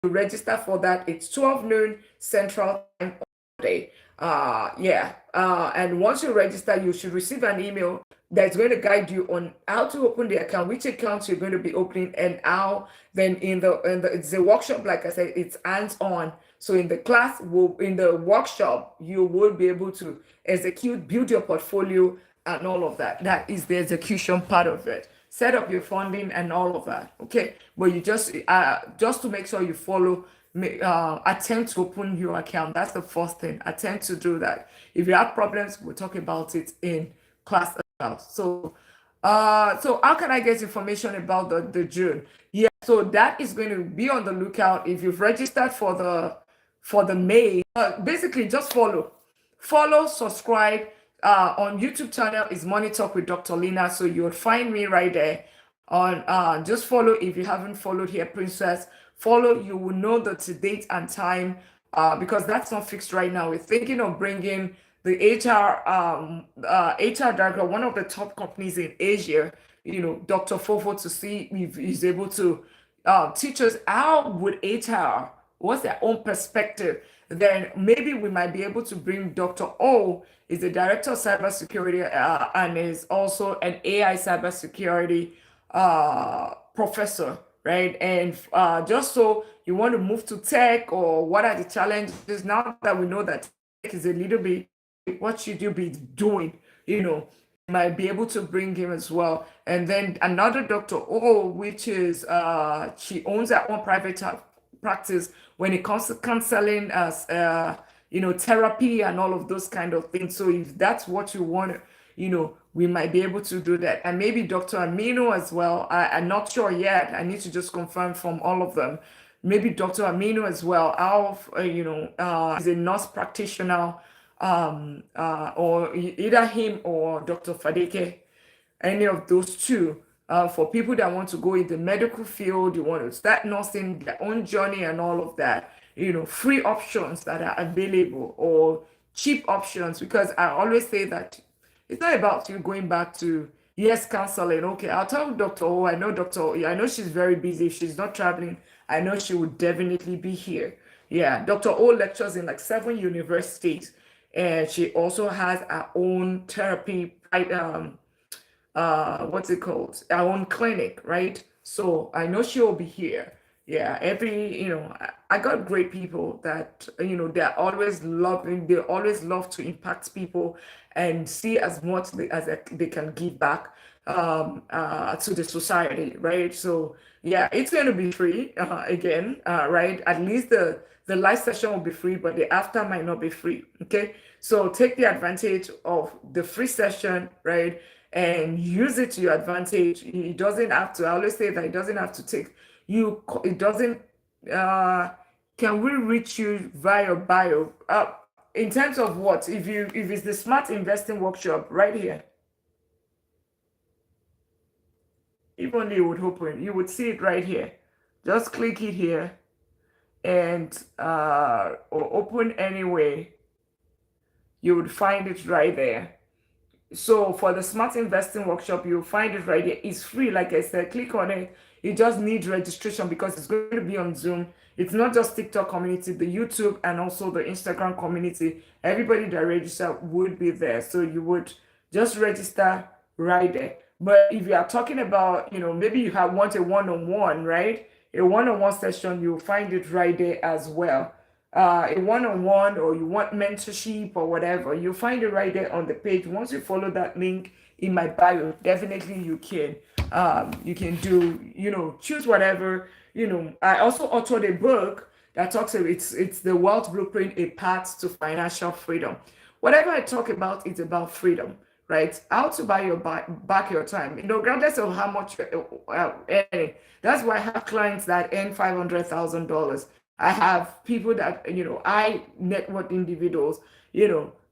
To register for that, it's 12 noon Central Time day. Yeah. And once you register, you should receive an email that's going to guide you on how to open the account, which accounts you're going to be opening, and how. Then it's a workshop, like I said, it's hands-on. So in the workshop, you will be able to execute, build your portfolio, and all of that. That is the execution part of it. Set up your funding and all of that. Okay, but you just to make sure you follow. Attempt to open your account. That's the first thing. Attempt to do that. If you have problems, we'll talk about it in class as well. So how can I get information about the June? Yeah, so that is going to be on the lookout. If you've registered for the May, basically just follow, subscribe. On YouTube channel is Money Talk with Dr. Lina, so you'll find me right there. On just follow. If you haven't followed here, Princess, follow. You will know the date and time, because that's not fixed right now. We're thinking of bringing the HR director, one of the top companies in Asia, Dr. Fofo, to see if he's able to teach us how would HR, what's their own perspective. Then maybe we might be able to bring Dr. O, is the director of cybersecurity, and is also an AI cybersecurity professor, right? And just so you want to move to tech, or what are the challenges now that we know that tech is a little bit, what should you be doing? Might be able to bring him as well. And then another Dr. O, which is she owns her own private practice when it comes to counseling, as therapy and all of those kind of things. So if that's what you want, we might be able to do that. And maybe Dr. Amino as well. I'm not sure yet. I need to just confirm from all of them. Maybe Dr. Amino as well. Is a nurse practitioner, or either him or Dr. Fadeke, any of those two. For people that want to go in the medical field, you want to start nursing, their own journey and all of that, free options that are available, or cheap options, because I always say that it's not about you going back to, yes, counseling. Okay, I'll tell Dr. O. I know Dr. O. I know she's very busy. If she's not traveling, I know she would definitely be here. Yeah, Dr. O lectures in like 7 universities, and she also has her own therapy, what's it called? Our own clinic, right? So I know she'll be here. Yeah, I got great people that, they're always loving, they always love to impact people and see as much as they can give back. to the society, right? So yeah, it's going to be free again, right? At least the live session will be free, but the after might not be free. Okay, so take the advantage of the free session, right? And use it to your advantage. It doesn't have to. I always say that it doesn't have to take you. It doesn't. Uh, can we reach you via bio? In terms of what? If it's the smart investing workshop right here, if only you would open, you would see it right here. Just click it here and or open anyway. You would find it right there. So for the smart investing workshop, you'll find it right there. It's free, like I said. Click on it. You just need registration because it's going to be on Zoom. It's not just TikTok community, the YouTube and also the Instagram community. Everybody that register would be there. So you would just register right there. But if you are talking about, maybe you have want a one-on-one, right? A one-on-one session, you'll find it right there as well. A one-on-one, or you want mentorship or whatever, you find it right there on the page. Once you follow that link in my bio, definitely you can do, choose whatever. I also authored a book that talks about it's the wealth blueprint, a path to financial freedom. Whatever I talk about, it's about freedom, right? How to buy your back your time, regardless of how much you're earning. That's why I have clients that earn $500,000. I have people that, I network individuals,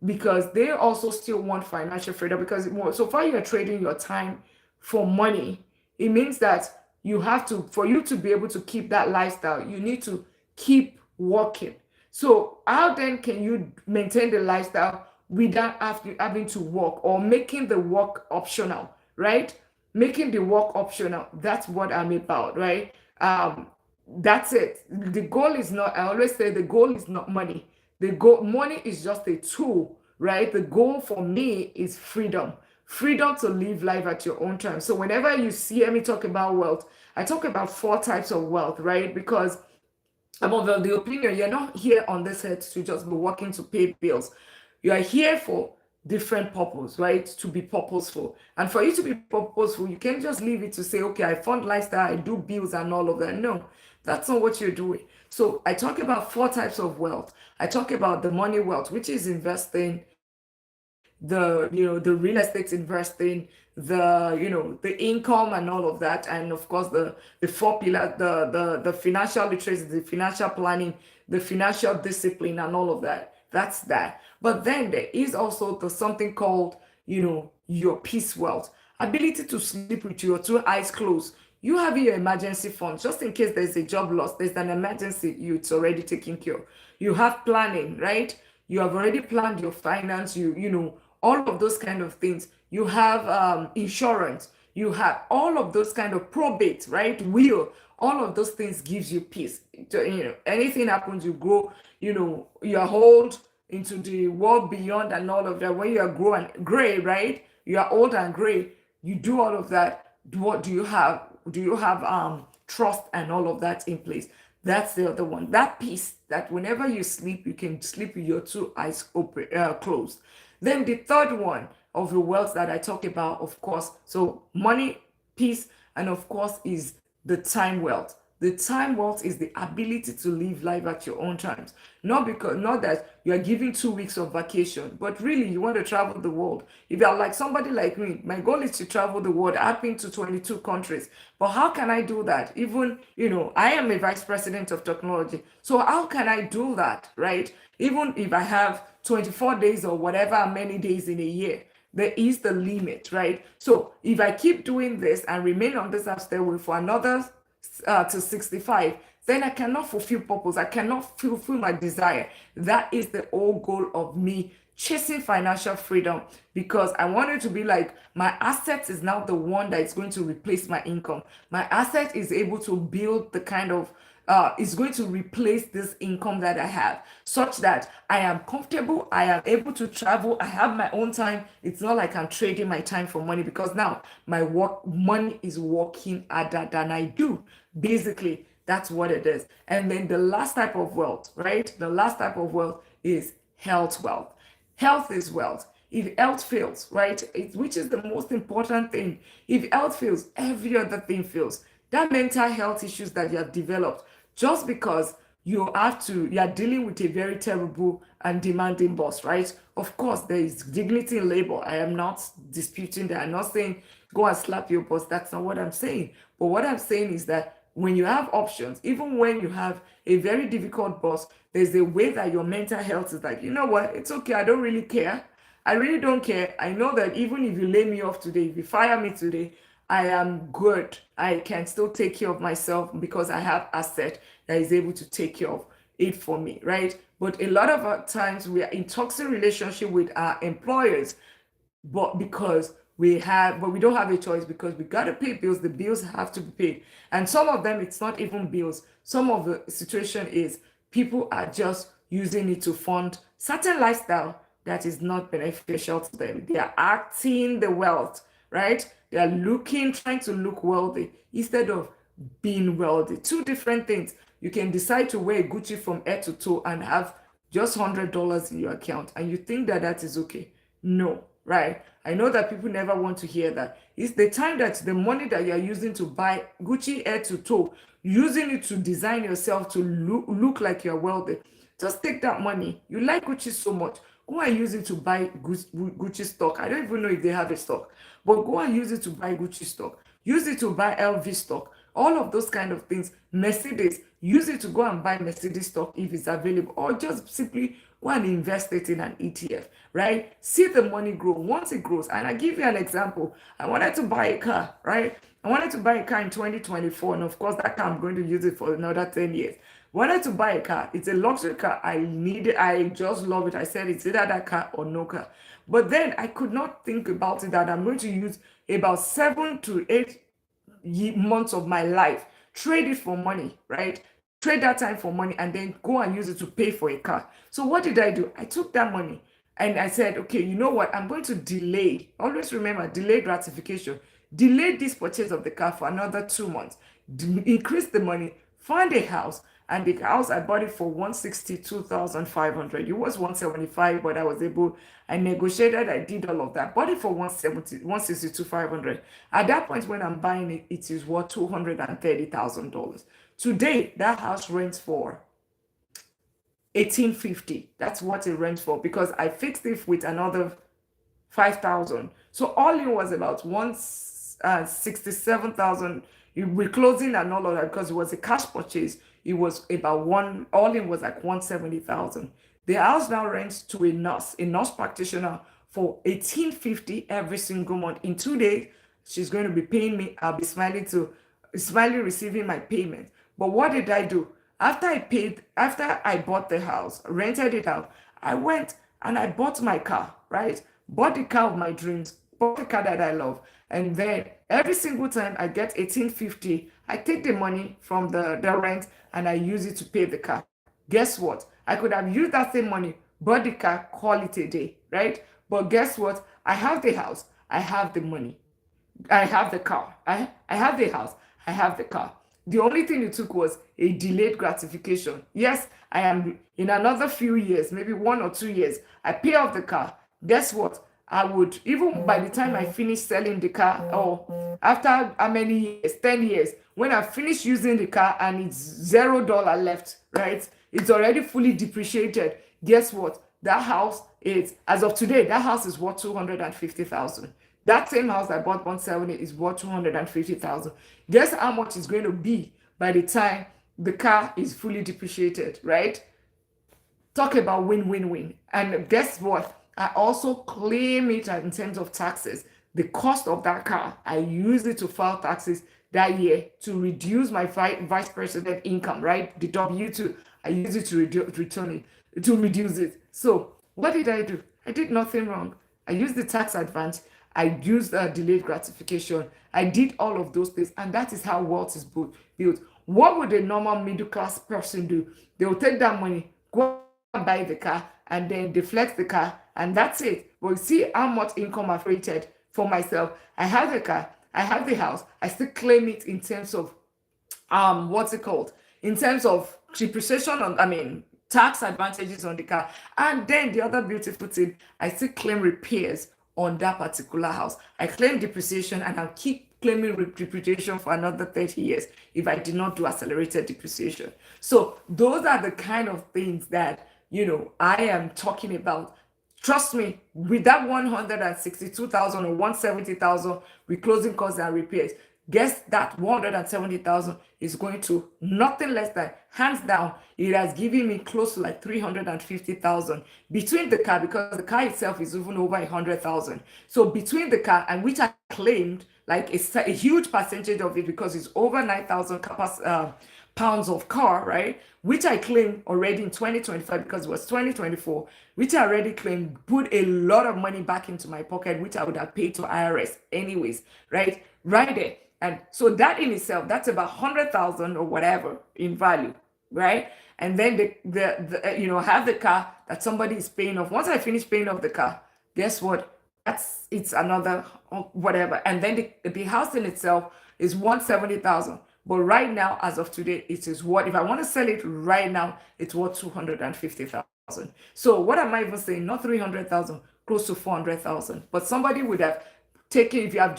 because they also still want financial freedom. Because so far you're trading your time for money, it means that you have to, for you to be able to keep that lifestyle, you need to keep working. So how then can you maintain the lifestyle without having to work, or making the work optional, right? Making the work optional. That's what I'm about, right? That's it. The goal is not, I always say the goal is not money. The goal, money is just a tool, right? The goal for me is freedom. Freedom to live life at your own time. So whenever you see me talk about wealth, I talk about four types of wealth, right? Because I'm of the opinion you're not here on this earth to just be working to pay bills. You are here for different purpose, right? To be purposeful. And for you to be purposeful, you can't just leave it to say, okay, I fund lifestyle, I do bills and all of that. No, that's not what you're doing. So I talk about four types of wealth. I talk about the money wealth, which is investing, the real estate investing, the income and all of that, and of course the four pillars, the financial literacy, the financial planning, the financial discipline and all of that. That's that. But then there is also the something called, your peace wealth, ability to sleep with your two eyes closed. You have your emergency fund just in case there's a job loss, there's an emergency, it's already taken care of. You have planning, right? You have already planned your finance, all of those kind of things. You have insurance, you have all of those kind of probate, right? Will, all of those things gives you peace. Anything happens, you go, you're hold into the world beyond and all of that. When you are grown gray, right? You are old and gray, you do all of that. What do you have? Do you have trust and all of that in place? That's the other one. That peace that whenever you sleep, you can sleep with your two eyes open, closed. Then the third one of the wealth that I talk about, of course, so money, peace, and of course is the time wealth. The time wealth is the ability to live life at your own terms. Not that you are giving 2 weeks of vacation, but really you want to travel the world. If you're like somebody like me, my goal is to travel the world. I've been to 22 countries. But how can I do that? Even, I am a vice president of technology. So how can I do that, right? Even if I have 24 days or whatever many days in a year, there is the limit, right? So if I keep doing this and remain on this stairway for another to 65, then I cannot fulfill purpose. I cannot fulfill my desire. That is the whole goal of me chasing financial freedom, because I want it to be like my asset is now the one that is going to replace my income. My asset is able to build the kind of is going to replace this income that I have, such that I am comfortable, I am able to travel, I have my own time. It's not like I'm trading my time for money, because now my money is working harder than I do. Basically, that's what it is. And then the last type of wealth, right? The last type of wealth is health wealth. Health is wealth. If health fails, right, which is the most important thing, if health fails, every other thing fails. That mental health issues that you have developed, just because you are dealing with a very terrible and demanding boss, right? Of course, there is dignity in labor. I am not disputing that. I'm not saying go and slap your boss. That's not what I'm saying. But what I'm saying is that when you have options, even when you have a very difficult boss, there's a way that your mental health is like, you know what, it's okay, I don't really care. I really don't care. I know that even if you lay me off today, if you fire me today, I am good. I can still take care of myself because I have asset that is able to take care of it for me, right? But a lot of times we are in toxic relationship with our employers, but we don't have a choice because we got to pay bills. The bills have to be paid, and some of them it's not even bills. Some of the situation is people are just using it to fund certain lifestyle that is not beneficial to them. They are acting the wealth, right? They are looking, trying to look wealthy instead of being wealthy. Two different things. You can decide to wear Gucci from head to toe and have just $100 in your account, and you think that that is okay. No, right? I know that people never want to hear that. It's the time that the money that you're using to buy Gucci head to toe, using it to design yourself to look like you're wealthy. Just take that money. You like Gucci so much. Go and use it to buy Gucci stock. I don't even know if they have a stock, but go and use it to buy Gucci stock. Use it to buy LV stock. All of those kind of things. Mercedes, use it to go and buy Mercedes stock if it's available, or just simply go and invest it in an ETF, right? See the money grow. Once it grows, and I give you an example. I wanted to buy a car, right? I wanted to buy a car in 2024, and of course, that car I'm going to use it for another 10 years. Wanted to buy a car. It's a luxury car. I need it. I just love it. I said it's either that car or no car. But then I could not think about it that I'm going to use about 7 to 8 months of my life, trade it for money, right? Trade that time for money and then go and use it to pay for a car. So what did I do? I took that money and I said, okay, you know what? I'm going to delay. Always remember, delay gratification. Delay this purchase of the car for another 2 months. Increase the money, find a house, and the house I bought it for 162,500. It was 175, but I negotiated, I did all of that. Bought it for 162,500. At that point when I'm buying it, it is worth $230,000. Today, that house rents for 1850. That's what it rents for because I fixed it with another 5,000. So all in was about 167,000. With closing and all of that, because it was a cash purchase, it was about one, all in was like 170,000. The house now rents to a nurse practitioner for 1850 every single month. In 2 days, she's going to be paying me. I'll be smiling receiving my payment. But what did I do? After I bought the house, rented it out, I went and I bought my car, right? Bought the car of my dreams, bought the car that I love. And then every single time I get 1850, I take the money from the rent and I use it to pay the car. Guess what? I could have used that same money, bought the car, call it a day, right? But guess what? I have the house, I have the money, I have the car, I have the house, I have the car. The only thing it took was a delayed gratification. Yes, I am in another few years, maybe 1 or 2 years, I pay off the car. Guess what? I would, even by the time I finish selling the car, or after how many years, 10 years, when I finish using the car and it's $0 left, right? It's already fully depreciated. Guess what? That house is, as of today, that house is worth 250,000. That same house I bought 170 is worth 250,000. Guess how much it's going to be by the time the car is fully depreciated, right? Talk about win-win-win. And guess what? I also claim it in terms of taxes. The cost of that car, I use it to file taxes that year to reduce my vice president income, right? The W-2, I use it to return it, to reduce it. So what did I do? I did nothing wrong. I used the tax advance. I used delayed gratification. I did all of those things. And that is how wealth is built. What would a normal middle class person do? They will take that money, go and buy the car, and then deflect the car, and that's it. But you see how much income I've created for myself. I have the car, I have the house, I still claim it in terms of what's it called? In terms of depreciation on, I mean, tax advantages on the car. And then the other beautiful thing, I still claim repairs on that particular house. I claim depreciation and I'll keep claiming depreciation for another 30 years if I did not do accelerated depreciation. So those are the kind of things that, I am talking about. Trust me, with that 162,000 or 170,000 with closing costs and repairs, guess that 170,000 is going to nothing less than, hands down, it has given me close to like 350,000 between the car, because the car itself is even over 100,000. So between the car, and which I claimed like a huge percentage of it, because it's over 9,000 pounds of car, right? Which I claimed already in 2025, because it was 2024, which I already claimed put a lot of money back into my pocket, which I would have paid to IRS anyways, right? Right there. And so that in itself, that's about 100,000 or whatever in value, right? And then have the car that somebody is paying off. Once I finish paying off the car, guess what? It's another whatever. And then the house in itself is 170,000. But right now, as of today, it is what, if I want to sell it right now, it's worth 250,000. So what am I even saying? Not 300,000, close to 400,000. But somebody would have taken, if I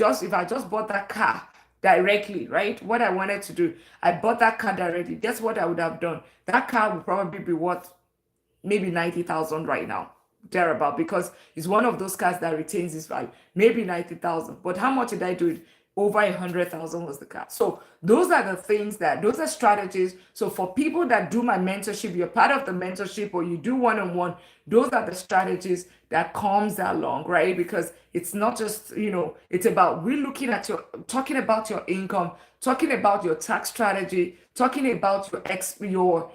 just bought that car directly, right? What I wanted to do, I bought that car directly. Guess what I would have done? That car would probably be worth maybe 90,000 right now, thereabout, because it's one of those cars that retains its value, maybe 90,000. But how much did I do it? Over 100,000 was the car. So those are the things those are strategies. So for people that do my mentorship, you're part of the mentorship or you do one-on-one, those are the strategies that comes along, right? Because it's not just, it's about relooking at talking about your income, talking about your tax strategy, talking about what's your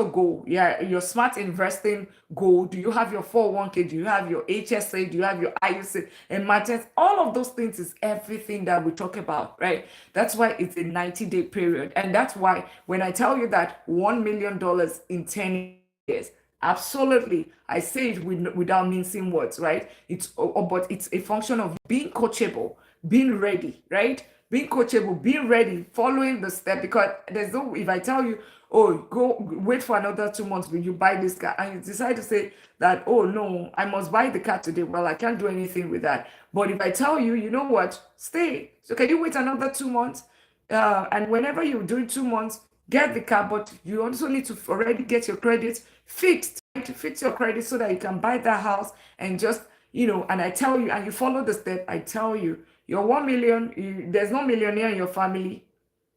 goal? Yeah, your smart investing goal. Do you have your 401k? Do you have your HSA? Do you have your IUC? Emergence? All of those things is everything that we talk about, right? That's why it's a 90-day period. And that's why when I tell you that $1 million in 10 years, absolutely, I say it without mincing words, right? But it's a function of being coachable, being ready, right? Being coachable, being ready, following the step. Because there's no, if I tell you, oh, go wait for another 2 months when you buy this car, and you decide to say that, oh no, I must buy the car today. Well, I can't do anything with that. But if I tell you, you know what, stay. So can you wait another 2 months? And whenever you do 2 months, get the car, but you also need to already get your credit fixed, right? To fix your credit so that you can buy that house and just, and I tell you, and you follow the step, I tell you, your 1 million, there's no millionaire in your family.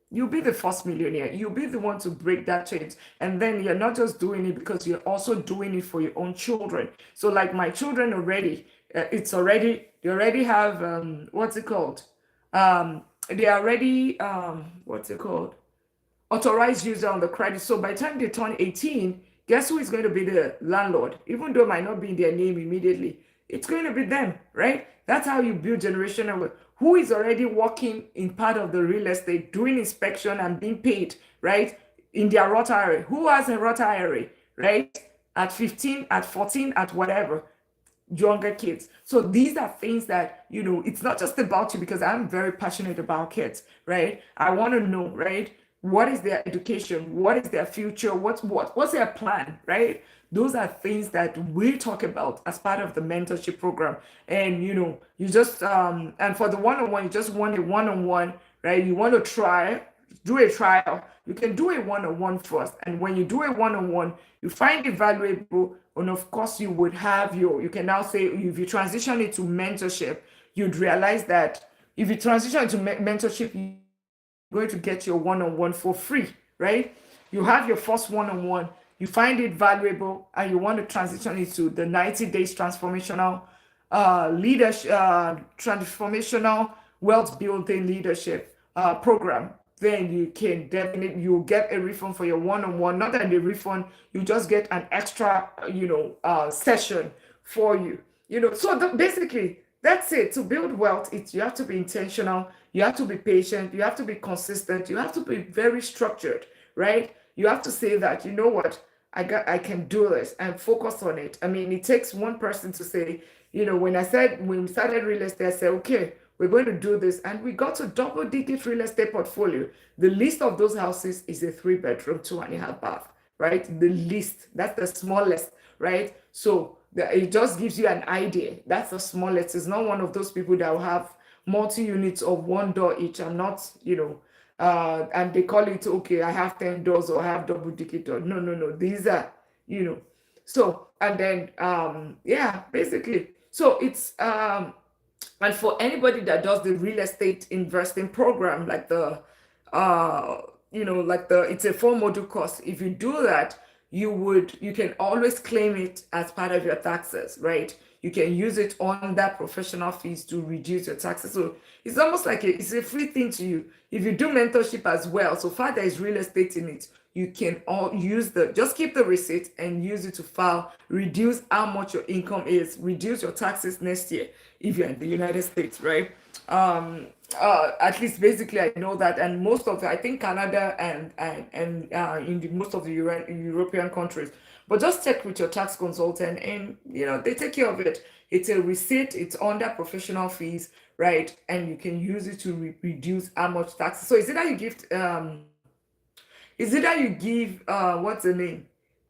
You'll be the first millionaire. You'll be the one to break that chains. And then you're not just doing it because you're also doing it for your own children. So like my children already, they already have, what's it called? They already, what's it called? Authorized user on the credit. So by the time they turn 18, guess who is going to be the landlord? Even though it might not be in their name immediately, it's going to be them, right? That's how you build generational wealth. Who is already working in part of the real estate, doing inspection and being paid, right? In their Roth IRA. Who has a Roth IRA, right? At 15, at 14, at whatever, younger kids. So these are things that, it's not just about you, because I'm very passionate about kids, right? I want to know, right? What is their education? What is their future? What's their plan, right? Those are things that we talk about as part of the mentorship program. And you just and for the one-on-one, you just want a one-on-one, right? You want to do a trial. You can do a one-on-one first. And when you do a one-on-one, you find it valuable. And of course, you can now say, if you transition it to mentorship, you'd realize that if you transition to mentorship, going to get your one-on-one for free, right? You have your first one-on-one, you find it valuable, and you want to transition it to the 90 days transformational leadership, transformational wealth building leadership program. Then you'll get a refund for your one-on-one. Not that the refund, you just get an extra, session for you. So basically, that's it. To build wealth, you have to be intentional. You have to be patient. You have to be consistent. You have to be very structured, right? You have to say that, you know what, I can do this and focus on it. I mean, it takes one person to say, when we started real estate, I said, okay, we're going to do this. And we got to double-digit real estate portfolio. The list of those houses is a 3-bedroom, 2.5 bath. right? The least, that's the smallest, right? So it just gives you an idea. That's the smallest. It's not one of those people that will have multi units of one door each. I'm not, and they call it, okay, I have 10 doors or I have double digit door. No, no, no. These are, you know. So, and then, yeah, basically. So it's, and for anybody that does the real estate investing program, like uh, like it's a 4 module course. If you do that, you can always claim it as part of your taxes, right? You can use it on that professional fees to reduce your taxes. So it's almost like it's a free thing to you. If you do mentorship as well, so far there is real estate in it, you can all use just keep the receipt and use it to file, reduce how much your income is, reduce your taxes next year if you're in the United States, right? At least basically I know that, and most of I think Canada and in most of the European countries. But just check with your tax consultant, and they take care of it. It's a receipt. It's under professional fees, right? And you can use it to reduce how much taxes. So what's the name?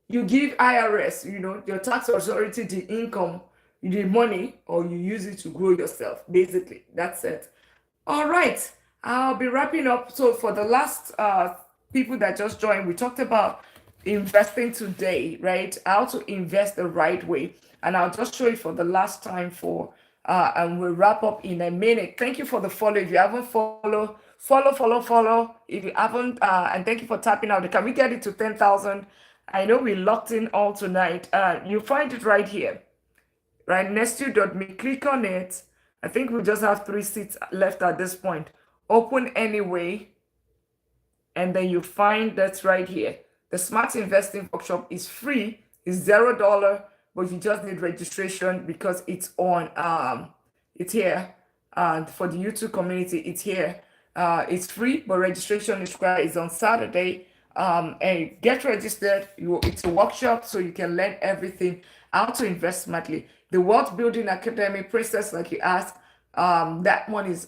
You give IRS, your tax authority, the income, the money, or you use it to grow yourself. Basically, that's it. All right, I'll be wrapping up. So for the last people that just joined, we talked about investing today, right? How to invest the right way. And I'll just show you for the last time and we'll wrap up in a minute. Thank you for the follow. If you haven't follow. If you haven't, and thank you for tapping out. Can we get it to 10,000? I know we locked in all tonight. You find it right here, right next to .me. Click on it. I think we just have 3 seats left at this point. Open anyway, and then you find that's right here. The Smart Investing Workshop is free. It's $0, but you just need registration because it's here. And for the YouTube community, it's here. It's free, but registration is required. It's on Saturday. And get registered. It's a workshop, so you can learn everything how to invest smartly. The Wealth Building Academy process, like you asked, that one is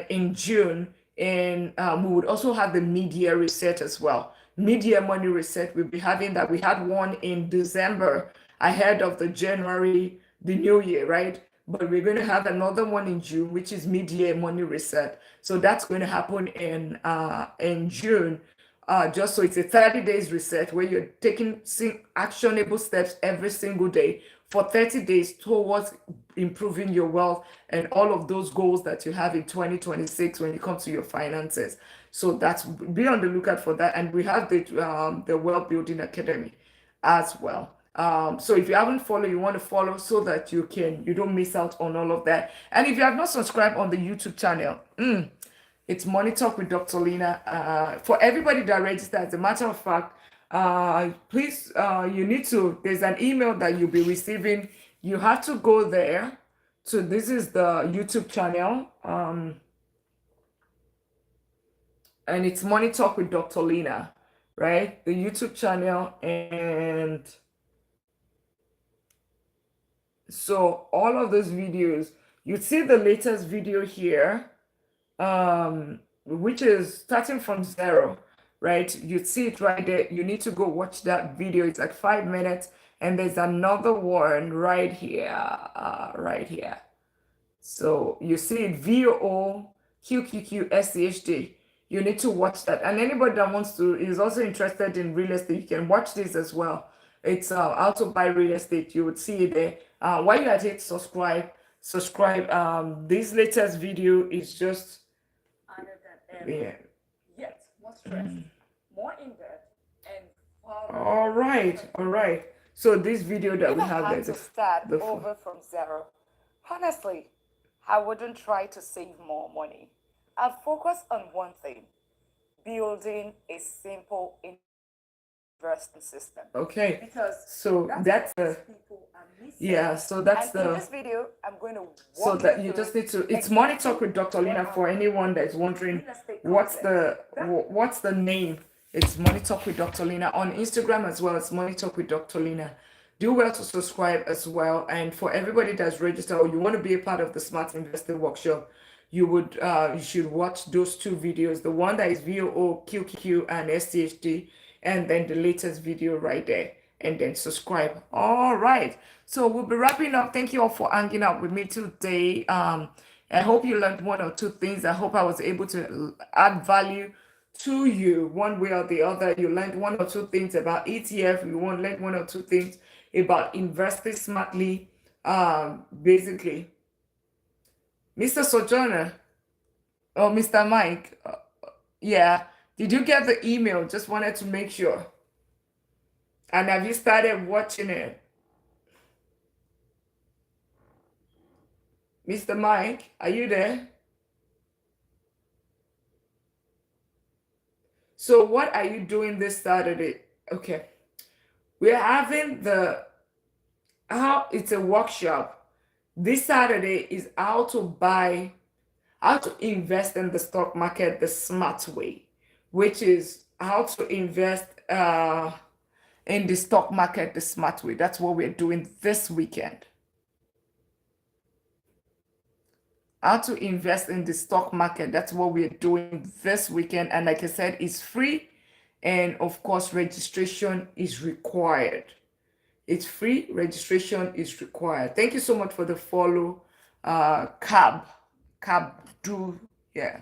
in June, and we would also have the mid-year reset as well. Mid-year money reset, we'll be having that. We had one in December ahead of the new year, right? But we're going to have another one in June, which is mid-year money reset. So that's going to happen in June. Just so it's a 30 days reset where you're taking actionable steps every single day for 30 days towards improving your wealth and all of those goals that you have in 2026 when it comes to your finances. So be on the lookout for that. And we have the Wealth Building Academy as well. So if you haven't followed, you want to follow so that you don't miss out on all of that. And if you have not subscribed on the YouTube channel, it's Money Talk with Dr. Lina. For everybody that registered, as a matter of fact, please, there's an email that you'll be receiving. You have to go there. So this is the YouTube channel. And it's Money Talk with Dr. Lina, right? The YouTube channel. And so all of those videos, you see the latest video here, which is starting from 0, right? You see it right there. You need to go watch that video. It's like 5 minutes. And there's another one right here, So you see it, VOO QQQ SCHD. You need to watch that. And anybody that is also interested in real estate, you can watch this as well. It's how to buy real estate. You would see it there. While you're at it, subscribe. This latest video is just yet more stress, more in depth, and all right. So this video that we have there, to start over from 0. Honestly, I wouldn't try to save more money. I'd focus on one thing: building a simple investing system. Okay. Because that's the people are missing. Yeah. So that's in this video, I'm going to so that you just need to. It's Money Talk with Dr. Lina for anyone that's wondering what's the name. It's Money Talk with Dr. Lina on Instagram as well. It's Money Talk with Dr. Lina. Do well to subscribe as well. And for everybody that's registered or you want to be a part of the Smart Investing Workshop, you should watch those 2 videos. The one that is VOO, QQQ, and STHD, and then the latest video right there, and then subscribe. All right. So we'll be wrapping up. Thank you all for hanging out with me today. I hope you learned one or two things. I hope I was able to add value to you one way or the other. You learned one or two things about ETF. You won't learn one or two things about investing smartly. Basically, Mr. Sojourner or Mr. Mike, yeah. Did you get the email? Just wanted to make sure. And have you started watching it? Mr. Mike, are you there? So what are you doing this Saturday? Okay. We're having it's a workshop. This Saturday is how to invest in the stock market the smart way, which is how to invest in the stock market the smart way. That's what we're doing this weekend. How to invest in the stock market. That's what we're doing this weekend. And like I said, it's free. And of course, registration is required. It's free. Registration is required. Thank you so much for the follow. Cab do. Yeah.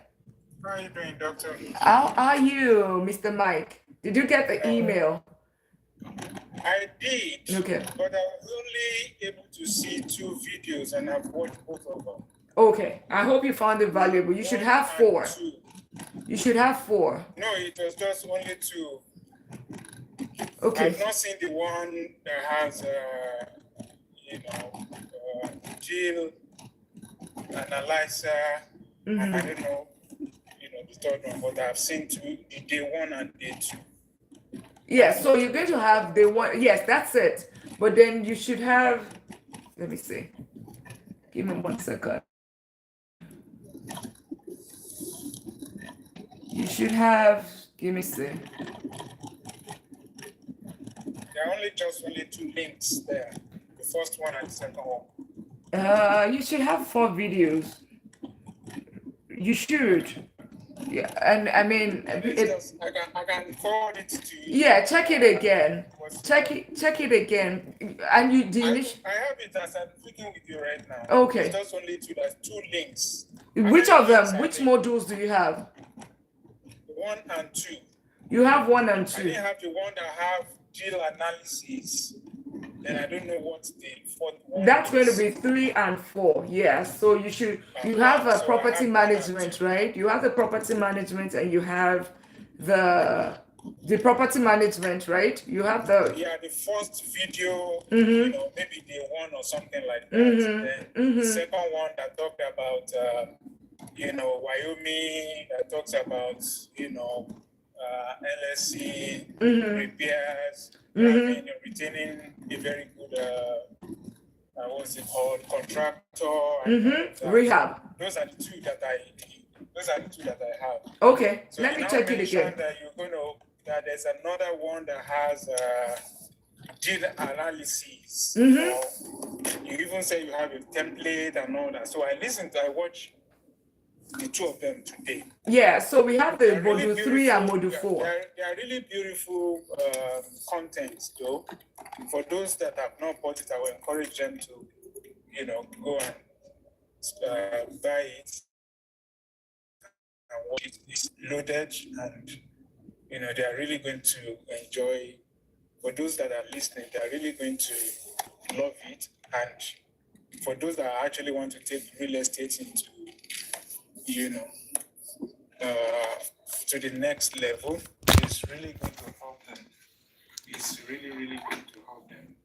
How are you doing, Doctor? How are you, Mr. Mike? Did you get the email? I did. Okay. But I was only able to see 2 videos and I've watched both of them. Okay. I hope you found it valuable. You should have 4. You should have 4. No, it was just only 2. Okay. I've not seen the one that has, Jill, analyzer, and I don't know, the third one, but I've seen 2, the day 1 and day 2. Yeah, so you're going to have the one. Yes, that's it. But then you should have, let me see. Give me 1 second. You should have, give me a see. There are only 2 links there. The first one and the second one. You should have 4 videos. You should. Yeah, and I mean, I can forward it to you. Yeah, check it again. Check it again. And you did. I have it as I'm speaking with you right now. Okay. It's just only 2. There's 2 links. Which of them? Which modules do you have? 1 and 2. You have 1 and 2. I didn't have the one that have deal analysis. Then I don't know what the 4th one That's is. going to be 3 and 4. Yeah. So you have a property management, right? You have the property management and you have the property management, right? You have the the first video, maybe day 1 or something like that. Then the second one that talked about Wyoming, that talks about LSC repairs, retaining a very good what's it called, contractor, rehab. Those are the 2 that I have. Okay, So let me check it again. That there's another one that has deal analysis. Mm-hmm. You even say you have a template and all that. So I watch the 2 of them today. Yeah, so we have the They're module really 3 and beautiful. module 4. They are really beautiful contents, though. For those that have not bought it, I will encourage them to, go and buy it and watch it. It's loaded, and they are really going to enjoy. For those that are listening, they are really going to love it. And for those that actually want to take real estate into to the next level, it's really going to help them. It's really, really going to help them.